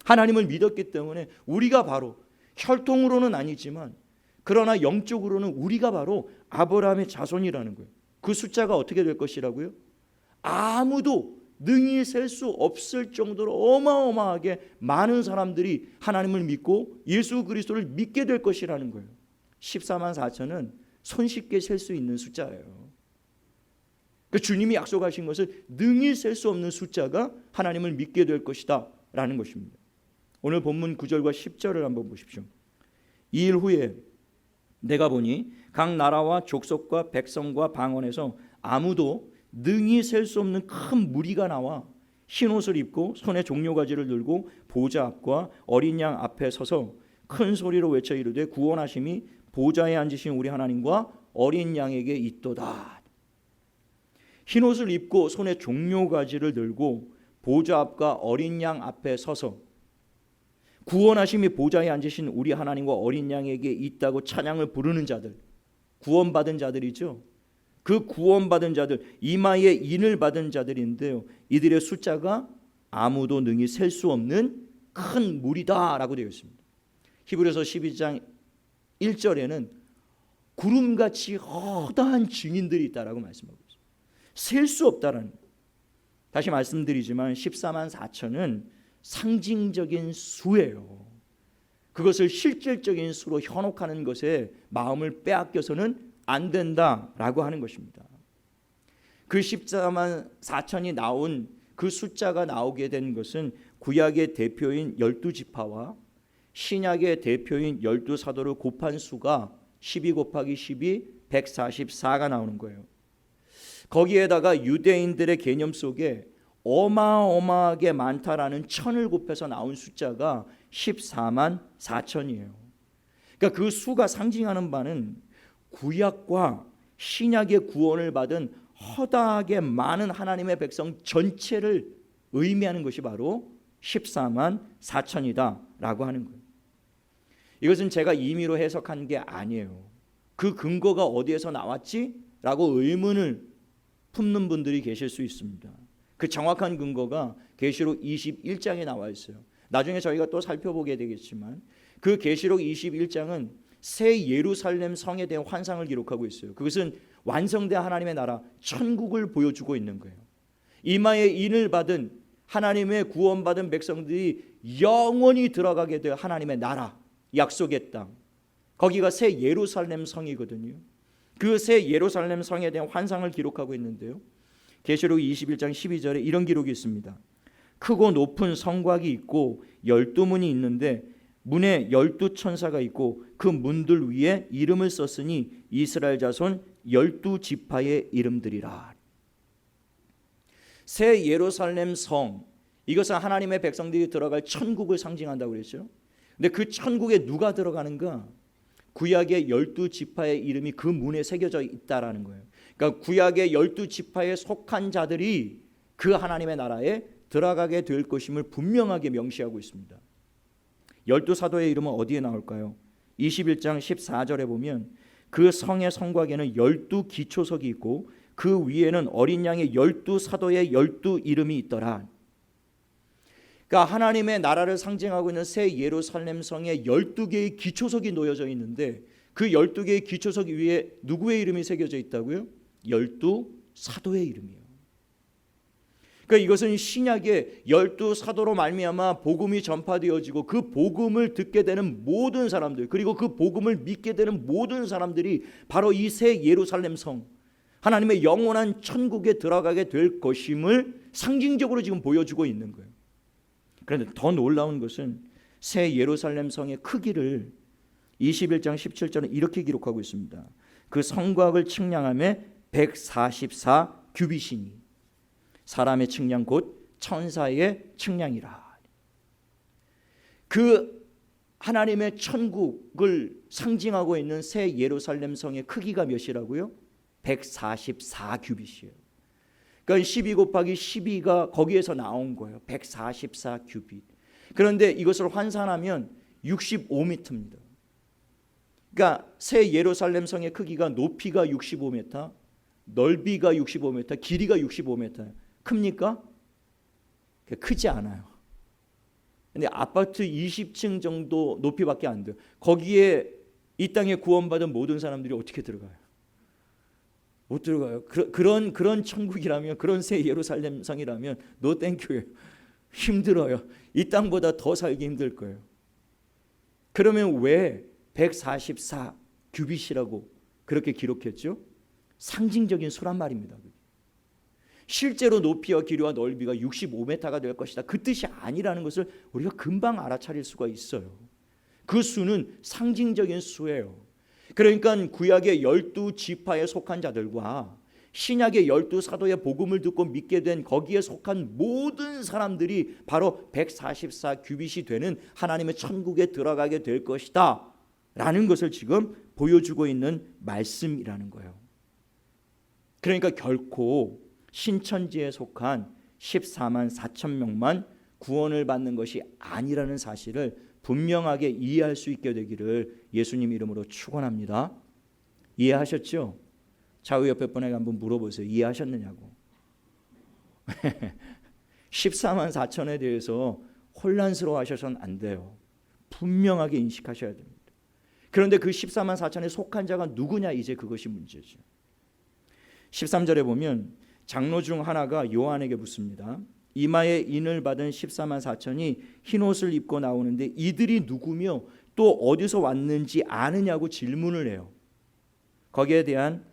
하나님을 믿었기 때문에 우리가 바로 혈통으로는 아니지만 그러나 영적으로는 우리가 바로 아브라함의 자손이라는 거예요. 그 숫자가 어떻게 될 것이라고요? 아무도 능히 셀 수 없을 정도로 어마어마하게 많은 사람들이 하나님을 믿고 예수 그리스도를 믿게 될 것이라는 거예요. 14만 4천은 손쉽게 셀 수 있는 숫자예요. 그 주님이 약속하신 것을 능히 셀 수 없는 숫자가 하나님을 믿게 될 것이다 라는 것입니다. 오늘 본문 9절과 10절을 한번 보십시오. 이 일 후에 내가 보니 각 나라와 족속과 백성과 방언에서 아무도 능히 셀 수 없는 큰 무리가 나와 흰 옷을 입고 손에 종려가지를 들고 보좌 앞과 어린 양 앞에 서서 큰 소리로 외쳐 이르되 구원하심이 보좌에 앉으신 우리 하나님과 어린 양에게 있도다. 흰 옷을 입고 손에 종려가지를 들고 보좌 앞과 어린 양 앞에 서서 구원하심이 보좌에 앉으신 우리 하나님과 어린 양에게 있다고 찬양을 부르는 자들, 구원받은 자들이죠. 그 구원받은 자들, 이마에 인을 받은 자들인데요, 이들의 숫자가 아무도 능히 셀 수 없는 큰 무리다라고 되어 있습니다. 히브리서 12장 1절에는 구름같이 허다한 증인들이 있다라고 말씀하고 있습니다. 셀 수 없다라는 거예요. 다시 말씀드리지만 14만 4천은 상징적인 수예요. 그것을 실질적인 수로 현혹하는 것에 마음을 빼앗겨서는 안 된다라고 하는 것입니다. 그 14만 4천이 나온 그 숫자가 나오게 된 것은 구약의 대표인 12지파와 신약의 대표인 12사도를 곱한 수가 12 곱하기 12 144가 나오는 거예요. 거기에다가 유대인들의 개념 속에 어마어마하게 많다라는 천을 곱해서 나온 숫자가 14만 4천이에요. 그러니까 그 수가 상징하는 바는 구약과 신약의 구원을 받은 허다하게 많은 하나님의 백성 전체를 의미하는 것이 바로 14만 4천이다 라고 하는 거예요. 이것은 제가 임의로 해석한 게 아니에요. 그 근거가 어디에서 나왔지? 라고 의문을 품는 분들이 계실 수 있습니다. 그 정확한 근거가 계시록 21장에 나와 있어요. 나중에 저희가 또 살펴보게 되겠지만 그 계시록 21장은 새 예루살렘 성에 대한 환상을 기록하고 있어요. 그것은 완성된 하나님의 나라 천국을 보여주고 있는 거예요. 이마에 인을 받은 하나님의 구원받은 백성들이 영원히 들어가게 될 하나님의 나라, 약속의 땅, 거기가 새 예루살렘 성이거든요. 그 새 예루살렘 성에 대한 환상을 기록하고 있는데요, 계시록 21장 12절에 이런 기록이 있습니다. 크고 높은 성곽이 있고 12문이 있는데 문에 12천사가 있고 그 문들 위에 이름을 썼으니 이스라엘 자손 12지파의 이름들이라. 새 예루살렘 성, 이것은 하나님의 백성들이 들어갈 천국을 상징한다고 그랬죠. 근데 그 천국에 누가 들어가는가? 구약의 12지파의 이름이 그 문에 새겨져 있다라는 거예요. 그러니까 구약의 12지파에 속한 자들이 그 하나님의 나라에 들어가게 될 것임을 분명하게 명시하고 있습니다. 12사도의 이름은 어디에 나올까요? 21장 14절에 보면 그 성의 성곽에는 12기초석이 있고 그 위에는 어린 양의 12사도의 12 이름이 있더라. 그러니까 하나님의 나라를 상징하고 있는 새 예루살렘 성에 12개의 기초석이 놓여져 있는데 그 12개의 기초석 위에 누구의 이름이 새겨져 있다고요? 12사도의 이름이에요. 그러니까 이것은 신약의 12사도로 말미암아 복음이 전파되어지고 그 복음을 듣게 되는 모든 사람들, 그리고 그 복음을 믿게 되는 모든 사람들이 바로 이 새 예루살렘 성, 하나님의 영원한 천국에 들어가게 될 것임을 상징적으로 지금 보여주고 있는 거예요. 그런데 더 놀라운 것은 새 예루살렘 성의 크기를 21장 17절은 이렇게 기록하고 있습니다. 그 성곽을 측량하며 144 규빗이니 사람의 측량 곧 천사의 측량이라. 그 하나님의 천국을 상징하고 있는 새 예루살렘 성의 크기가 몇이라고요? 144 규빗이에요. 그러니까 12 곱하기 12가 거기에서 나온 거예요. 144 규빗. 그런데 이것을 환산하면 65m입니다. 그러니까 새 예루살렘 성의 크기가 높이가 65m, 넓이가 65m, 길이가 65m. 큽니까? 크지 않아요. 근데 아파트 20층 정도 높이밖에 안 돼요. 거기에 이 땅에 구원받은 모든 사람들이 어떻게 들어가요? 못 들어가요. 그런 천국이라면, 그런 새 예루살렘 성이라면 노 땡큐예요. 힘들어요. 이 땅보다 더 살기 힘들 거예요. 그러면 왜 144 규빗이라고 그렇게 기록했죠? 상징적인 수란 말입니다. 실제로 높이와 길이와 넓이가 65m가 될 것이다, 그 뜻이 아니라는 것을 우리가 금방 알아차릴 수가 있어요. 그 수는 상징적인 수예요. 그러니까 구약의 12지파에 속한 자들과 신약의 12사도의 복음을 듣고 믿게 된 거기에 속한 모든 사람들이 바로 144 규빗이 되는 하나님의 천국에 들어가게 될 것이다 라는 것을 지금 보여주고 있는 말씀이라는 거예요. 그러니까 결코 신천지에 속한 14만 4천 명만 구원을 받는 것이 아니라는 사실을 분명하게 이해할 수 있게 되기를 예수님 이름으로 축원합니다. 이해하셨죠? 좌우 옆에 분에게 한번 물어보세요. 이해하셨느냐고. 14만 4천에 대해서 혼란스러워 하셔서는 안 돼요. 분명하게 인식하셔야 됩니다. 그런데 그 14만 4천에 속한 자가 누구냐, 이제 그것이 문제죠. 13절에 보면 장로 중 하나가 요한에게 묻습니다. 이마에 인을 받은 14만 4천이 흰옷을 입고 나오는데 이들이 누구며 또 어디서 왔는지 아느냐고 질문을 해요. 거기에 대한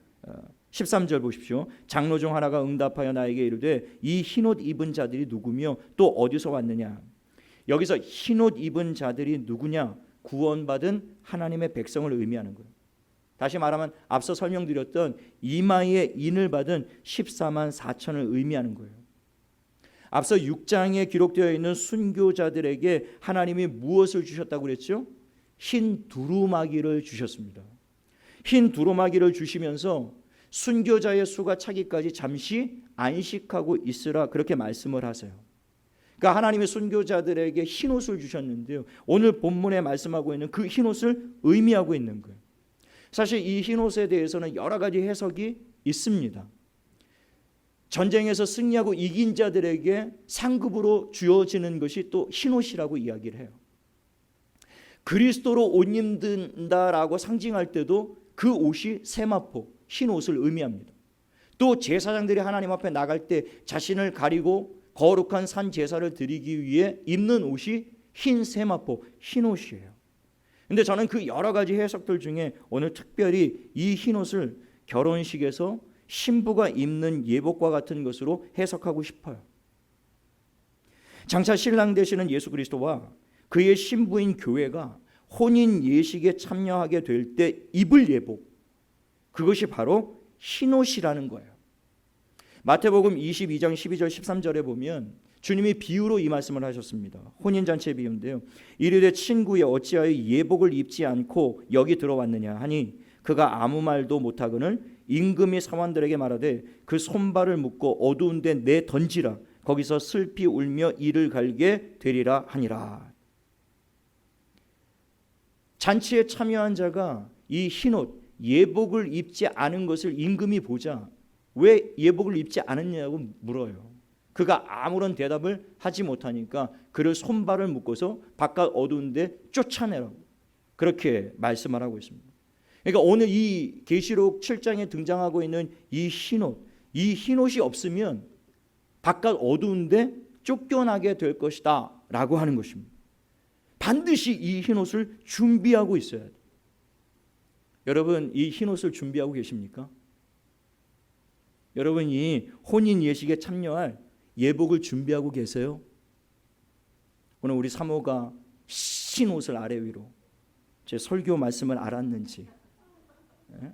13절 보십시오. 장로 중 하나가 응답하여 나에게 이르되 이 흰옷 입은 자들이 누구며 또 어디서 왔느냐. 여기서 흰옷 입은 자들이 누구냐? 구원받은 하나님의 백성을 의미하는 거예요. 다시 말하면 앞서 설명드렸던 이마에 인을 받은 14만 4천을 의미하는 거예요. 앞서 6장에 기록되어 있는 순교자들에게 하나님이 무엇을 주셨다고 그랬죠? 흰 두루마기를 주셨습니다. 흰 두루마기를 주시면서 순교자의 수가 차기까지 잠시 안식하고 있으라 그렇게 말씀을 하세요. 그러니까 하나님의 순교자들에게 흰옷을 주셨는데요, 오늘 본문에 말씀하고 있는 그 흰옷을 의미하고 있는 거예요. 사실 이 흰옷에 대해서는 여러 가지 해석이 있습니다. 전쟁에서 승리하고 이긴 자들에게 상급으로 주어지는 것이 또 흰옷이라고 이야기를 해요. 그리스도로 옷 입는다라고 상징할 때도 그 옷이 세마포, 흰옷을 의미합니다. 또 제사장들이 하나님 앞에 나갈 때 자신을 가리고 거룩한 산 제사를 드리기 위해 입는 옷이 흰 세마포, 흰옷이에요. 근데 저는 그 여러 가지 해석들 중에 오늘 특별히 이 흰옷을 결혼식에서 신부가 입는 예복과 같은 것으로 해석하고 싶어요. 장차 신랑 되시는 예수 그리스도와 그의 신부인 교회가 혼인 예식에 참여하게 될 때 입을 예복, 그것이 바로 흰옷이라는 거예요. 마태복음 22장 12절 13절에 보면 주님이 비유로 이 말씀을 하셨습니다. 혼인잔치의 비유인데요. 이르되 친구여 어찌하여 예복을 입지 않고 여기 들어왔느냐 하니 그가 아무 말도 못하거늘 임금이 사원들에게 말하되 그 손발을 묶고 어두운 데 내 던지라 거기서 슬피 울며 이를 갈게 되리라 하니라. 잔치에 참여한 자가 이 흰옷 예복을 입지 않은 것을 임금이 보자 왜 예복을 입지 않았냐고 물어요. 그가 아무런 대답을 하지 못하니까 그를 손발을 묶어서 바깥 어두운 데 쫓아내라고 그렇게 말씀을 하고 있습니다. 그러니까 오늘 이 계시록 7장에 등장하고 있는 이 흰옷이 없으면 바깥 어두운데 쫓겨나게 될 것이다 라고 하는 것입니다. 반드시 이 흰옷을 준비하고 있어야 돼요. 여러분 이 흰옷을 준비하고 계십니까? 여러분 이 혼인 예식에 참여할 예복을 준비하고 계세요? 오늘 우리 사모가 흰옷을 아래 위로 제 설교 말씀을 알았는지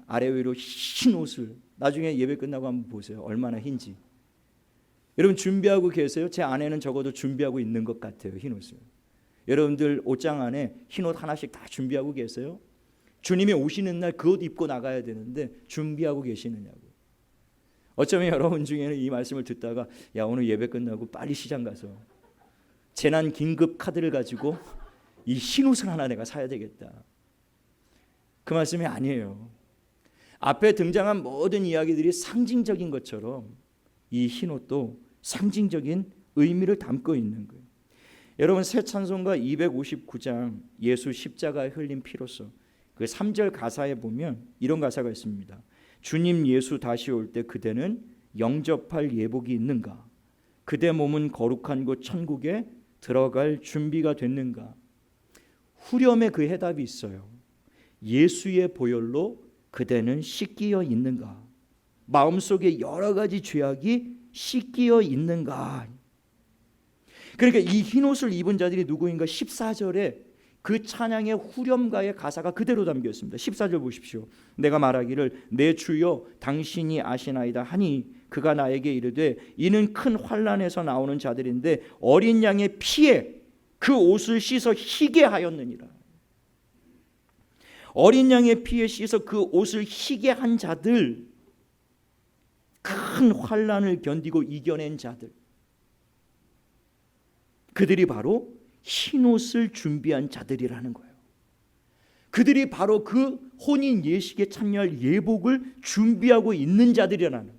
아래 위로 흰옷을 나중에 예배 끝나고 한번 보세요. 얼마나 흰지. 여러분 준비하고 계세요? 제 아내는 적어도 준비하고 있는 것 같아요. 흰옷을. 여러분들 옷장 안에 흰옷 하나씩 다 준비하고 계세요? 주님이 오시는 날 그 옷 입고 나가야 되는데 준비하고 계시느냐고. 어쩌면 여러분 중에는 이 말씀을 듣다가 야 오늘 예배 끝나고 빨리 시장 가서 재난 긴급 카드를 가지고 이 흰옷을 하나 내가 사야 되겠다. 그 말씀이 아니에요. 앞에 등장한 모든 이야기들이 상징적인 것처럼 이 흰옷도 상징적인 의미를 담고 있는 거예요. 여러분 새 찬송가 259장 예수 십자가에 흘린 피로써 그 3절 가사에 보면 이런 가사가 있습니다. 주님 예수 다시 올 때 그대는 영접할 예복이 있는가? 그대 몸은 거룩한 곳 천국에 들어갈 준비가 됐는가? 후렴에 그 해답이 있어요. 예수의 보혈로 그대는 씻기어 있는가? 마음속에 여러 가지 죄악이 씻기어 있는가? 그러니까 이 흰옷을 입은 자들이 누구인가? 14절에 그 찬양의 후렴가의 가사가 그대로 담겨 있습니다. 14절 보십시오. 내가 말하기를 내 주여 당신이 아시나이다 하니 그가 나에게 이르되 이는 큰 환난에서 나오는 자들인데 어린 양의 피에 그 옷을 씻어 희게 하였느니라. 어린 양의 피에 씻어 그 옷을 희게 한 자들, 큰 환난을 견디고 이겨낸 자들, 그들이 바로 흰옷을 준비한 자들이라는 거예요. 그들이 바로 그 혼인 예식에 참여할 예복을 준비하고 있는 자들이라는,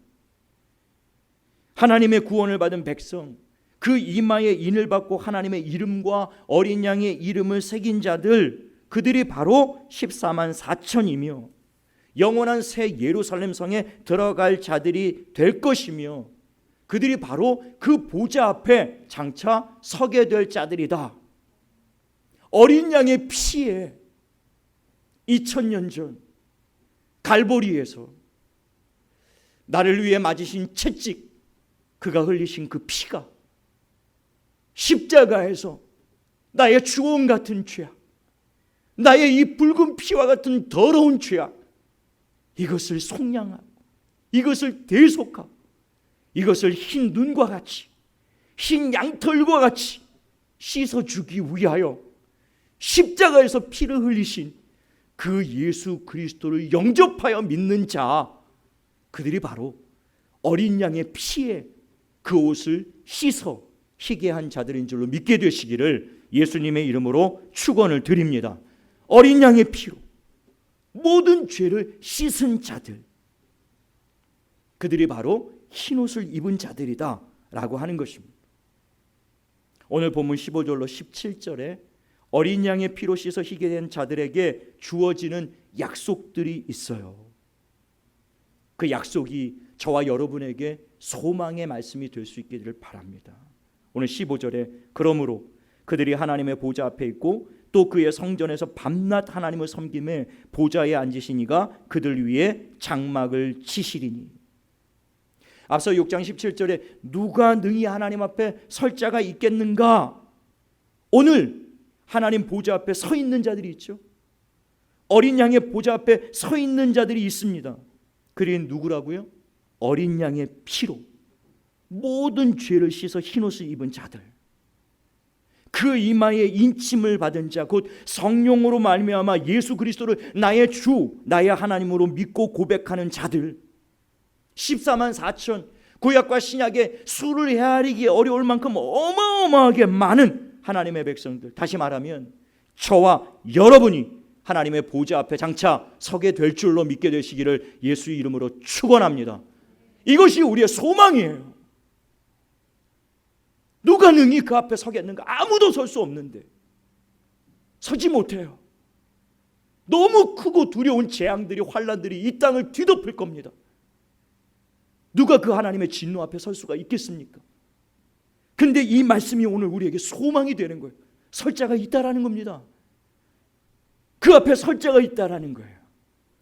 하나님의 구원을 받은 백성, 그 이마에 인을 받고 하나님의 이름과 어린 양의 이름을 새긴 자들, 그들이 바로 14만 4천이며 영원한 새 예루살렘 성에 들어갈 자들이 될 것이며 그들이 바로 그 보좌 앞에 장차 서게 될 자들이다. 어린 양의 피에 2000년 전 갈보리에서 나를 위해 맞으신 채찍, 그가 흘리신 그 피가 십자가에서 나의 주홍 같은 죄악, 나의 이 붉은 피와 같은 더러운 죄악, 이것을 속량하고 이것을 대속하고 이것을 흰 눈과 같이 흰 양털과 같이 씻어주기 위하여 십자가에서 피를 흘리신 그 예수 그리스도를 영접하여 믿는 자, 그들이 바로 어린 양의 피에 그 옷을 씻어 희게 한 자들인 줄로 믿게 되시기를 예수님의 이름으로 축원을 드립니다. 어린 양의 피로 모든 죄를 씻은 자들, 그들이 바로 흰옷을 입은 자들이다 라고 하는 것입니다. 오늘 본문 15절로 17절에 어린 양의 피로 씻어 희게 된 자들에게 주어지는 약속들이 있어요. 그 약속이 저와 여러분에게 소망의 말씀이 될 수 있기를 바랍니다. 오늘 15절에 그러므로 그들이 하나님의 보좌 앞에 있고 또 그의 성전에서 밤낮 하나님을 섬김에 보좌에 앉으신 이가 그들 위에 장막을 치시리니. 앞서 6장 17절에 누가 능히 하나님 앞에 설 자가 있겠는가? 오늘 하나님 보좌 앞에 서 있는 자들이 있죠. 어린 양의 보좌 앞에 서 있는 자들이 있습니다. 그들은 누구라고요? 어린 양의 피로 모든 죄를 씻어 흰옷을 입은 자들, 그 이마에 인침을 받은 자, 곧 성령으로 말미암아 예수 그리스도를 나의 주, 나의 하나님으로 믿고 고백하는 자들, 14만 4천, 구약과 신약의 수를 헤아리기 어려울 만큼 어마어마하게 많은 하나님의 백성들, 다시 말하면 저와 여러분이 하나님의 보좌 앞에 장차 서게 될 줄로 믿게 되시기를 예수의 이름으로 축원합니다. 이것이 우리의 소망이에요. 누가 능히 그 앞에 서겠는가? 아무도 설 수 없는데 서지 못해요. 너무 크고 두려운 재앙들이, 환란들이 이 땅을 뒤덮을 겁니다. 누가 그 하나님의 진노 앞에 설 수가 있겠습니까? 근데 이 말씀이 오늘 우리에게 소망이 되는 거예요. 설 자가 있다라는 겁니다. 그 앞에 설 자가 있다라는 거예요.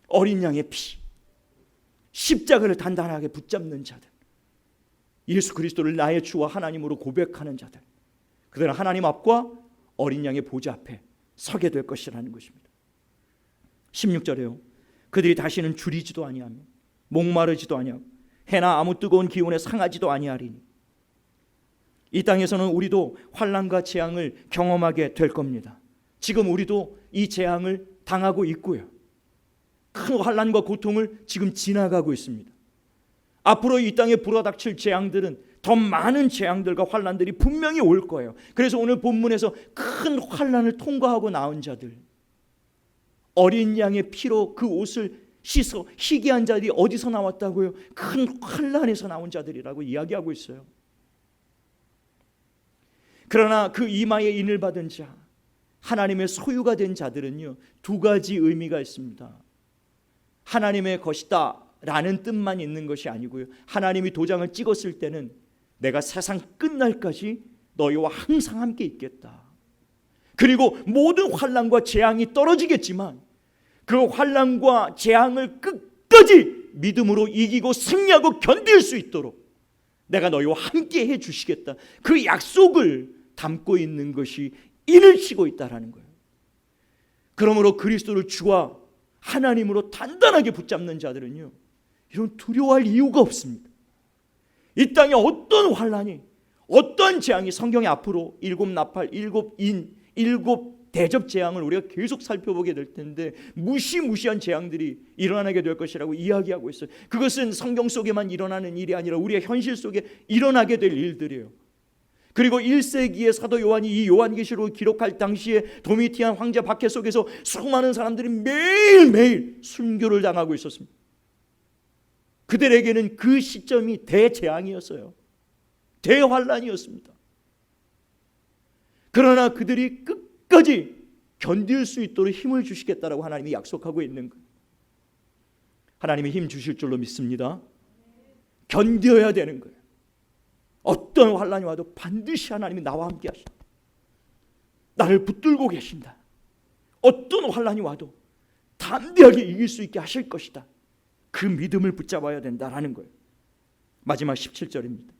어린 양의 피, 십자가를 단단하게 붙잡는 자들, 예수 그리스도를 나의 주와 하나님으로 고백하는 자들, 그들은 하나님 앞과 어린 양의 보좌 앞에 서게 될 것이라는 것입니다. 16절에요. 그들이 다시는 줄이지도 아니하며 목마르지도 아니하고 해나 아무 뜨거운 기운에 상하지도 아니하리니. 이 땅에서는 우리도 환난과 재앙을 경험하게 될 겁니다. 지금 우리도 이 재앙을 당하고 있고요. 큰 환난과 고통을 지금 지나가고 있습니다. 앞으로 이 땅에 불어닥칠 재앙들은 더 많은 재앙들과 환난들이 분명히 올 거예요. 그래서 오늘 본문에서 큰 환난을 통과하고 나온 자들, 어린 양의 피로 그 옷을 씻어 희귀한 자들이 어디서 나왔다고요? 큰 환난에서 나온 자들이라고 이야기하고 있어요. 그러나 그 이마에 인을 받은 자, 하나님의 소유가 된 자들은요, 두 가지 의미가 있습니다. 하나님의 것이다 라는 뜻만 있는 것이 아니고요, 하나님이 도장을 찍었을 때는 내가 세상 끝날까지 너희와 항상 함께 있겠다. 그리고 모든 환난과 재앙이 떨어지겠지만 그 환난과 재앙을 끝까지 믿음으로 이기고 승리하고 견딜 수 있도록 내가 너희와 함께 해 주시겠다. 그 약속을 담고 있는 것이 인을 치고 있다라는 거예요. 그러므로 그리스도를 주와 하나님으로 단단하게 붙잡는 자들은요, 이런 두려워할 이유가 없습니다. 이 땅에 어떤 환난이, 어떤 재앙이, 성경에 앞으로 7 나팔, 7 인, 7 대접 재앙을 우리가 계속 살펴보게 될 텐데 무시무시한 재앙들이 일어나게 될 것이라고 이야기하고 있어요. 그것은 성경 속에만 일어나는 일이 아니라 우리의 현실 속에 일어나게 될 일들이에요. 그리고 1세기의 사도 요한이 이 요한계시록을 기록할 당시에 도미티안 황제 박해 속에서 수많은 사람들이 매일매일 순교를 당하고 있었습니다. 그들에게는 그 시점이 대재앙이었어요. 대환란이었습니다. 그러나 그들이 끝까지 견딜 수 있도록 힘을 주시겠다라고 하나님이 약속하고 있는 거예요. 하나님이 힘 주실 줄로 믿습니다. 견뎌야 되는 거예요. 어떤 환란이 와도 반드시 하나님이 나와 함께 하신다. 나를 붙들고 계신다. 어떤 환란이 와도 담대하게 이길 수 있게 하실 것이다. 그 믿음을 붙잡아야 된다라는 거예요. 마지막 17절입니다.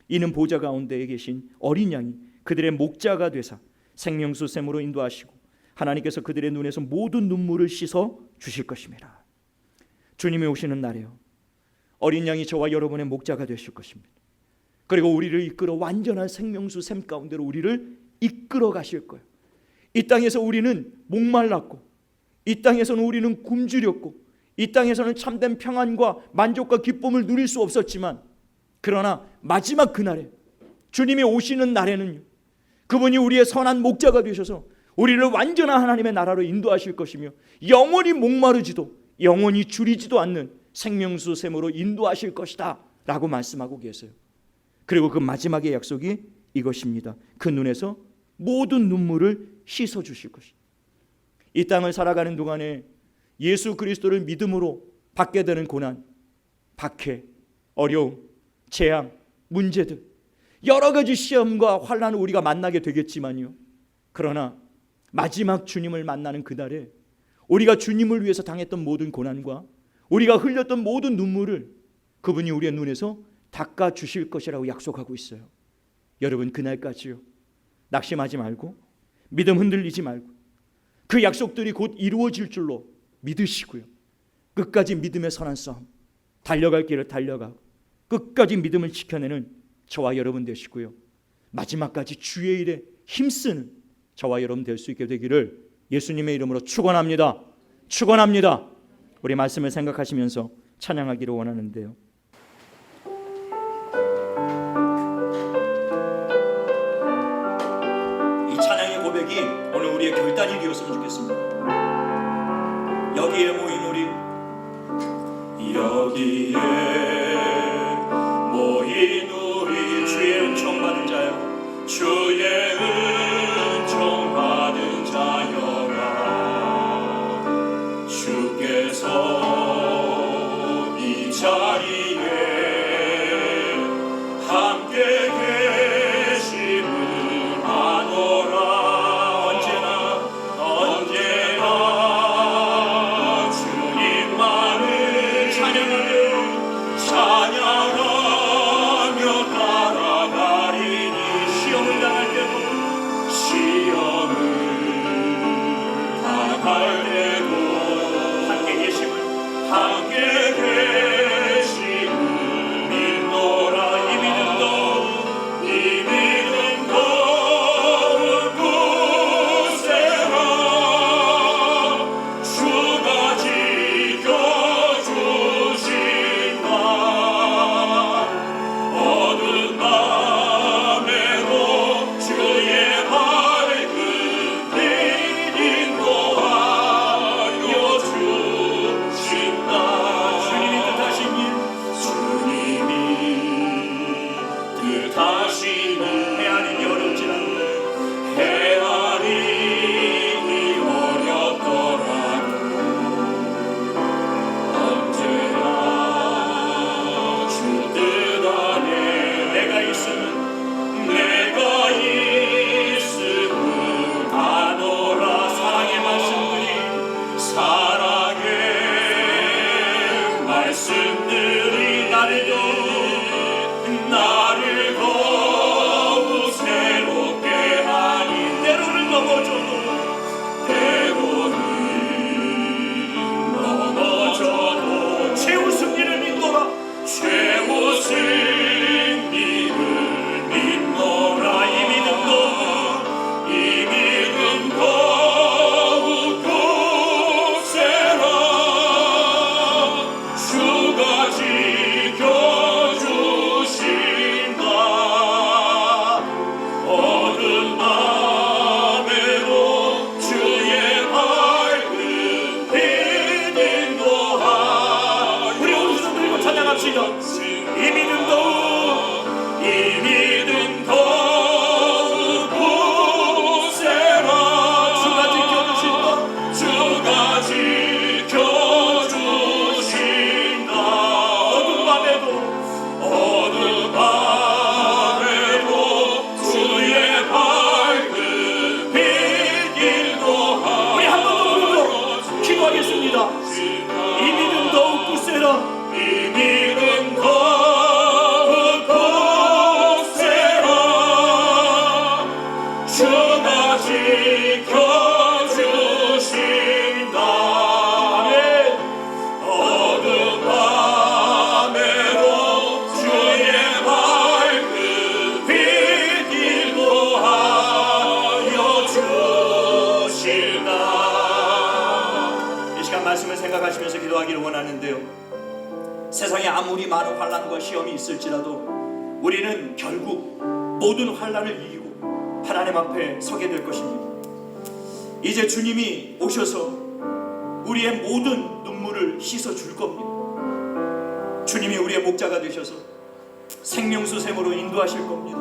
이는 보좌 가운데에 계신 어린 양이 그들의 목자가 되사 생명수 샘으로 인도하시고 하나님께서 그들의 눈에서 모든 눈물을 씻어 주실 것입니다. 주님이 오시는 날에요, 어린 양이 저와 여러분의 목자가 되실 것입니다. 그리고 우리를 이끌어 완전한 생명수 샘 가운데로 우리를 이끌어 가실 거예요. 이 땅에서 우리는 목말랐고, 이 땅에서는 우리는 굶주렸고, 이 땅에서는 참된 평안과 만족과 기쁨을 누릴 수 없었지만, 그러나 마지막 그날에 주님이 오시는 날에는요, 그분이 우리의 선한 목자가 되셔서 우리를 완전한 하나님의 나라로 인도하실 것이며 영원히 목마르지도 영원히 줄이지도 않는 생명수 샘으로 인도하실 것이다 라고 말씀하고 계세요. 그리고 그 마지막의 약속이 이것입니다. 그 눈에서 모든 눈물을 씻어 주실 것이다. 이 땅을 살아가는 동안에 예수 그리스도를 믿음으로 받게 되는 고난, 박해, 어려움, 재앙, 문제들, 여러 가지 시험과 환난을 우리가 만나게 되겠지만요, 그러나 마지막 주님을 만나는 그날에 우리가 주님을 위해서 당했던 모든 고난과 우리가 흘렸던 모든 눈물을 그분이 우리의 눈에서 닦아 주실 것이라고 약속하고 있어요. 여러분, 그날까지요, 낙심하지 말고 믿음 흔들리지 말고 그 약속들이 곧 이루어질 줄로 믿으시고요, 끝까지 믿음의 선한 싸움 달려갈 길을 달려가고 끝까지 믿음을 지켜내는 저와 여러분 되시고요, 마지막까지 주의 일에 힘쓰는 저와 여러분 될 수 있게 되기를 예수님의 이름으로 축원합니다. 축원합니다. 우리 말씀을 생각하시면서 찬양하기를 원하는데요. 이 찬양의 고백이 오늘 우리의 결단이 되었으면 좋겠습니다. 여기에 모인 우리, 여기에 모인 우리 주의 은총 받은 자여, 주의 은총 받은 자여라. 주께서 이 자리에 함께 계심을 아노라. 언제나 주님만을 찬양하며 따라가리니, 시험을 당할 때도 함께 계심을 믿노라. 이 믿음도 굳세라. 주가 지켜주신다. 어두운 밤에도 주의 밝은 빛 인도하여 주신다. 주님이 뜻하시니 헤아리기 어렵지 않네. 헤아리기 어렵더라도 언제나 주 뜻 안에 내가 있음은 아노라. 사랑의 말씀들이 나를 더욱 새롭게 하니, 때로는 넘어져도 최후 승리를 믿노라. 이 믿음도 굳세라. 주가 지켜주신다. 어두운 밤에도 주의 밝은 빛 인도하여. 우리 오늘 손 들고 찬양합시다. 이 믿음도 굳세라. 주가 지켜주신다. 어두운 밤에도 주의 밝은 빛 인도하여. 우리 한 번 더 부르고 기도하겠습니다. 이 믿음도 굳세라. 이 믿음도 굳세라. 주가 지켜주신다. 아멘. 어두운 밤에도 주의 밝은 빛 인도하여 주신다. 이 시간 말씀을 생각하시면서 기도하기를 원하는데요, 세상에 아무리 많은 환난과 시험이 있을지라도 우리는 결국 모든 환난을 이기고 하나님 앞에 서게 될 것입니다. 이제 주님이 오셔서 우리의 모든 눈물을 씻어 줄 겁니다. 주님이 우리의 목자가 되셔서 생명수샘으로 인도하실 겁니다.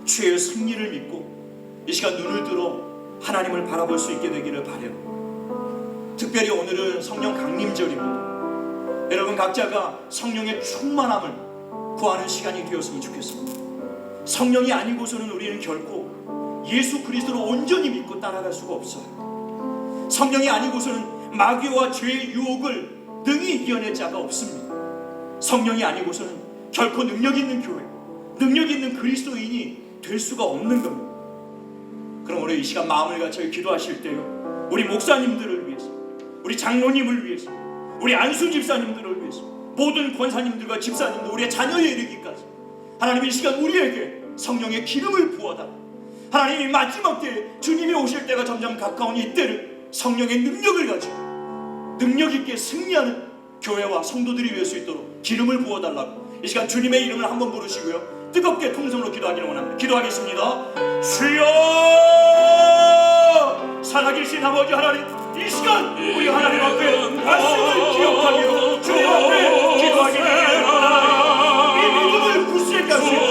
주의 승리를 믿고 이 시간 눈을 들어 하나님을 바라볼 수 있게 되기를 바라요. 특별히 오늘은 성령 강림절입니다. 여러분 각자가 성령의 충만함을 구하는 시간이 되었으면 좋겠습니다. 성령이 아니고서는 우리는 결코 예수 그리스도를 온전히 믿고 따라갈 수가 없어요. 성령이 아니고서는 마귀와 죄의 유혹을 능히 이겨낼 자가 없습니다. 성령이 아니고서는 결코 능력 있는 교회, 능력 있는 그리스도인이 될 수가 없는 겁니다. 그럼 오늘 이 시간 마음을 갖춰 기도하실 때요, 우리 목사님들을 위해서, 우리 장로님을 위해서, 우리 안수 집사님들을 위해서, 모든 권사님들과 집사님들, 우리의 자녀에 이르기까지 하나님 이 시간 우리에게 성령의 기름을 부어달라. 하나님이 마지막 때에 주님이 오실 때가 점점 가까운 이때를 성령의 능력을 가지고 능력 있게 승리하는 교회와 성도들이 될 수 있도록 기름을 부어달라고 이 시간 주님의 이름을 한번 부르시고요, 뜨겁게 통성으로 기도하기를 원합니다. 기도하겠습니다. 주여, 살아계신 아버지 하나님, 이 시간 우리 하나님 앞에 말씀을 기억하기로 주님 앞에 기도하기를 원합니다. 이 믿음을 굳세게 하시고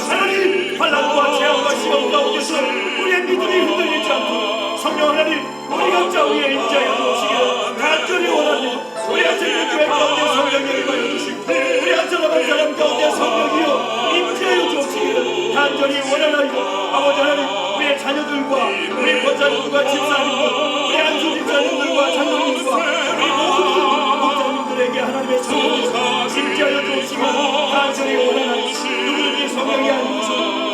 하나님 환난과 재앙과 시험 가운데서 우리의 믿음이 흔들리지 않도록 성령 하나님 우리 각자 위에 임재하여 주시기를 간절히 원합니다. 우리 한 생명교회 가운데 성령이 임하여 주시고 우리 한 사람 한 사람 가운데 성령이여 임재하여 주시기를 간절히 원하나이다. 아버지 하나님, 우리의 자녀들과 우리 권사님들과 집사님들, 우리 안수 집사님들과 장로님과 우리 모든 목사님들에게 하나님의 성령이 임재하여 주시기를 간절히 원하나이다. 누구든지 성령이 아니고서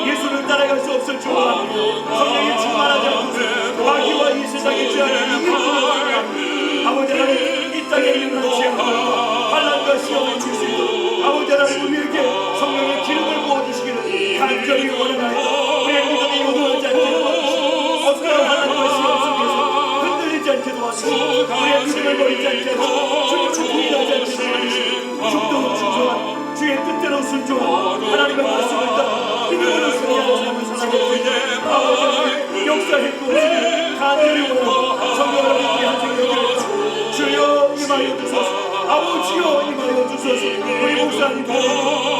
예수를 따라갈 수 없을 줄 압니다. 성령이 충만하지 않고서 마귀와 이 세상의 죄악을 이기는 줄 아버지 하나님, 이 땅에 일어난 죄악과 환난과 시험을 줄 수 있도록 아버지 하나님 우리에게 성령의 기름을 부어주시기를 간절히 원하나이다. 우리의 믿음이 요동하지 않게 도와주시고 어떤 환난과 시험 속에서 흔들리지 않게 도와주시고 우리의 믿음을 버리지 않게 하시고 주님을 부인하지 않게 도와주시고 죽도록 충성한 주의 뜻대로 순종한 하나님의 말씀을 따라 믿음으로 승리하는 삶을 살아가시고 아버지 하나님 역사해 주시기를 간절히 원하고 성령 하나님 우리 한 생명을 주여 임하여 주소서. 아버지여 임하여 주소서. 우리 목사님들,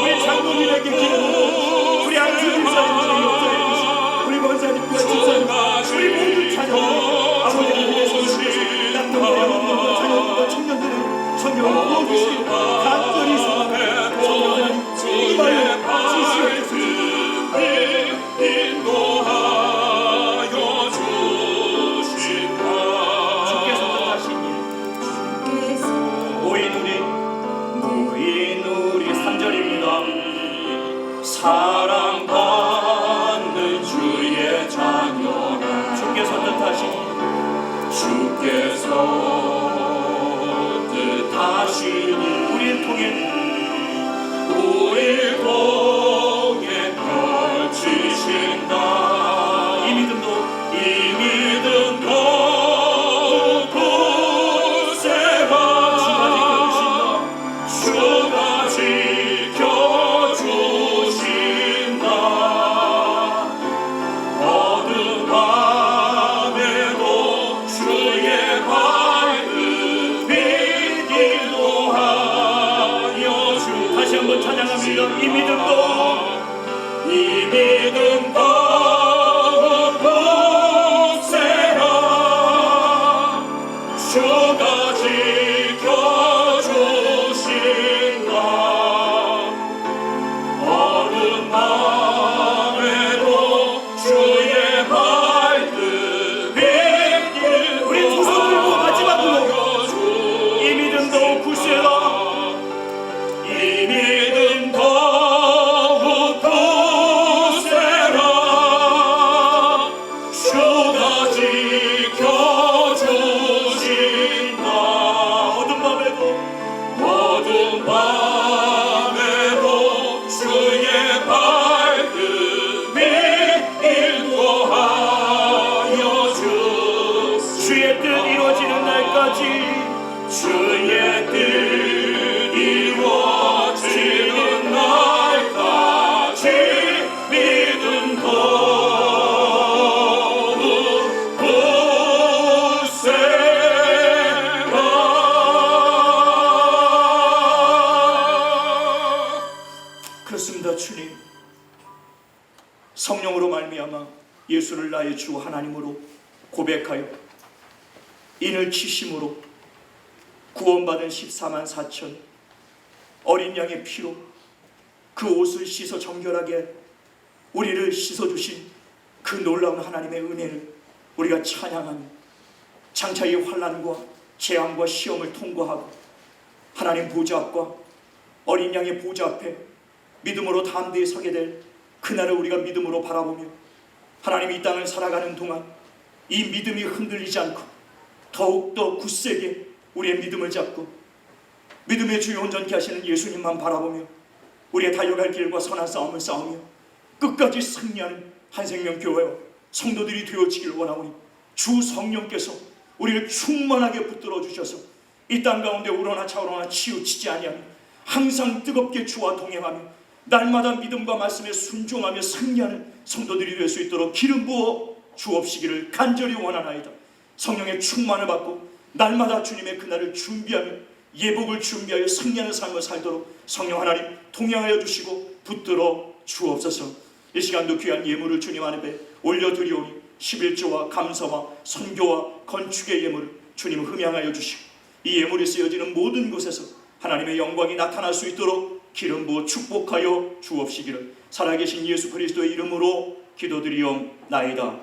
우리 장로님에게 기도하고 우리 안수 집사님들에게 역사해 주시고 우리 권사님과 집사님, 우리 모든 자녀들 아버지 하나님의 성령께서 남동과 여동과 자녀들과 청년들을 성령을 부어주시기를 간절히 소망합니다. 성령 하나님 임하여 주시옵소서. 사랑받는 주의 자녀라. 주께서 뜻하시니 주께서 뜻하시니 우리를 통해 펼치신다. 이 믿음도 굳세라. 주가 지켜주신다. 어두운 밤에도 주의 밝은 빛 인도하여 주. 다시 한번 찬양합니다. 이 믿음도 굳세라. 주가 지켜주신다. 어두운 밤에도 주의 밝은 빛 우리 두 손 들고 마지막으로 이 믿음도 굳세라. 이 믿음 더욱 굳세라. 주가 지켜주신다. 어두운 밤에도 주의 밝은 빛 인도하여 주. 주의 뜻 이루어지는 날까지 주의 뜻 이루어지는 날까지 믿음 더욱 굳세라. 그렇습니다. 주님, 성령으로 말미암아 예수를 나의 주 하나님으로 고백하여 인을 치심으로 구원받은 14만 4천 어린 양의 피로 그 옷을 씻어 정결하게 우리를 씻어주신 그 놀라운 하나님의 은혜를 우리가 찬양하며 장차 이 환난과 재앙과 시험을 통과하고 하나님 보좌 앞과 어린 양의 보좌 앞에 믿음으로 담대히 서게 될 그날을 우리가 믿음으로 바라보며 하나님 이 땅을 살아가는 동안 이 믿음이 흔들리지 않고 더욱더 굳세게 우리의 믿음을 잡고 믿음의 주요 온전케 하시는 예수님만 바라보며 우리의 달려갈 길과 선한 싸움을 싸우며 끝까지 승리하는 한생명교회와 성도들이 되어지길 원하오니 주 성령께서 우리를 충만하게 붙들어 주셔서 이 땅 가운데 우러나 차오르나 치우치지 아니하며 항상 뜨겁게 주와 동행하며 날마다 믿음과 말씀에 순종하며 승리하는 성도들이 될 수 있도록 기름 부어 주옵시기를 간절히 원하나이다. 성령의 충만을 받고 날마다 주님의 그날을 준비하며 예복을 준비하여 승리하는 삶을 살도록 성령 하나님 동행하여 주시고 붙들어 주옵소서. 이 시간도 귀한 예물을 주님 앞에 올려드리오니 11조와 감사와 선교와 건축의 예물을 주님 흠양하여 주시고 이 예물이 쓰여지는 모든 곳에서 하나님의 영광이 나타날 수 있도록 기름 부어 축복하여 주옵시기를 살아계신 예수 그리스도의 이름으로 기도드리옵나이다.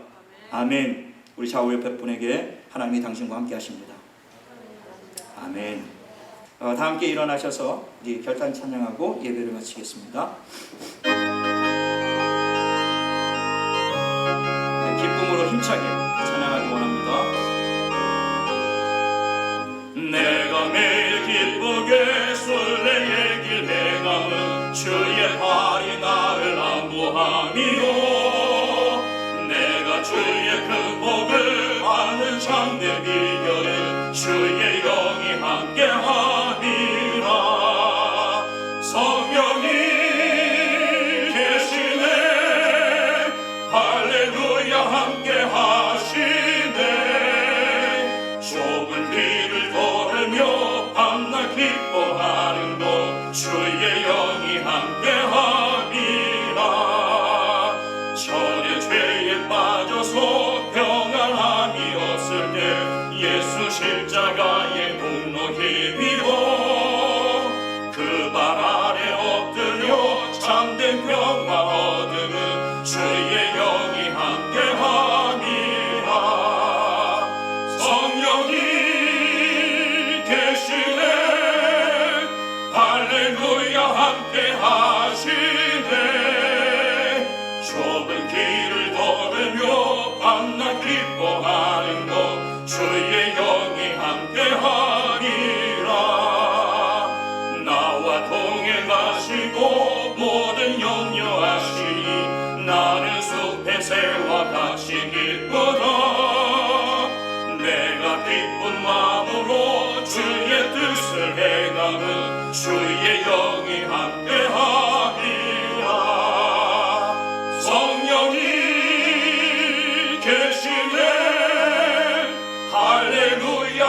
아멘. 우리 좌우 옆에 분에게 하나님이 당신과 함께 하십니다. 아멘. 다 함께 일어나셔서 우리 결단 찬양하고 예배를 마치겠습니다. 기쁨으로 힘차게 찬양하기 원합니다. 내가 매일 기쁘게 순례의 길 행함은 주의 팔이 나를 안보함이요 내가 주의 큰 복을 받는 참된 비결은 주의 영이 함께함이라 성령이 계시네 할렐루야 함께하시네 좁은 길을 걸으며 밤낮 기뻐하는 것 주의 영이 함께함이라 전에 죄에 빠져서 평안함이 없을 때 예수 십자가의 공로 힘입어 그 발 아래 엎드려 참된 평화 얻으는 주의 영이 함께함이라 성령이 계시네 할렐루야 함께하시네 좁은 길을 걸으며 밤낮 기뻐하는 것 주의 영이 함께하리라 나와 동행하시고 모든 염려하시니 나는 숲의 새와 같이 기쁘다 내가 기쁜 마음으로 주의 뜻을 행하는 주의 영이 함께하리라 성령이 계시네 할렐루야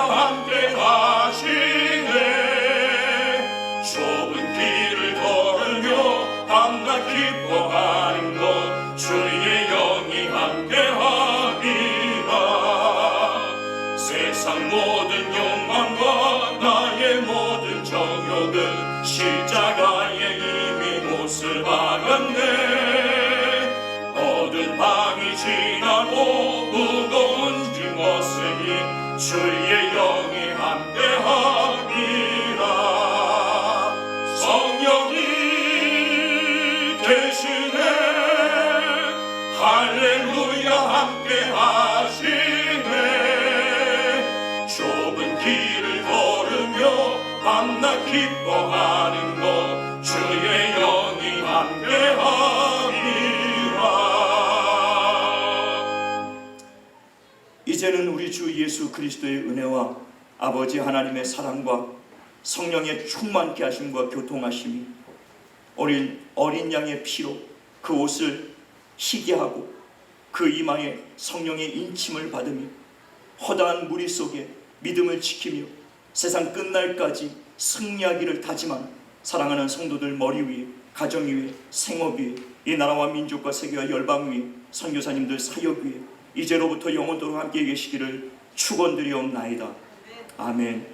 함께하시네 좁은 길을 걸으며 밤낮 기뻐하는 것 주의 영이 함께하리라 세상 모든 욕망과 나의 모든 정욕은 십자가에 이미 못을 박았네 어두운 밤이 지나고 무거운 짐 없으니 주의 영이 함께하리라 성령이 계시네 할렐루야 함께하시네 좁은 길을 걸으며 밤낮 기뻐하는 것 주의 영이 함께하리라 이제는 우리 주 예수 그리스도의 은혜와 아버지 하나님의 사랑과 성령의 충만케 하심과 교통하심이 어린 양의 피로 그 옷을 희게 하고 그 이마에 성령의 인침을 받으며 허다한 무리 속에 믿음을 지키며 세상 끝날까지 승리하기를 다짐하는 사랑하는 성도들 머리 위에 가정 위에 생업 위에 이 나라와 민족과 세계와 열방 위에 선교사님들 사역 위에 이제로부터 영원토록 함께 계시기를 축원드리옵나이다. 아멘.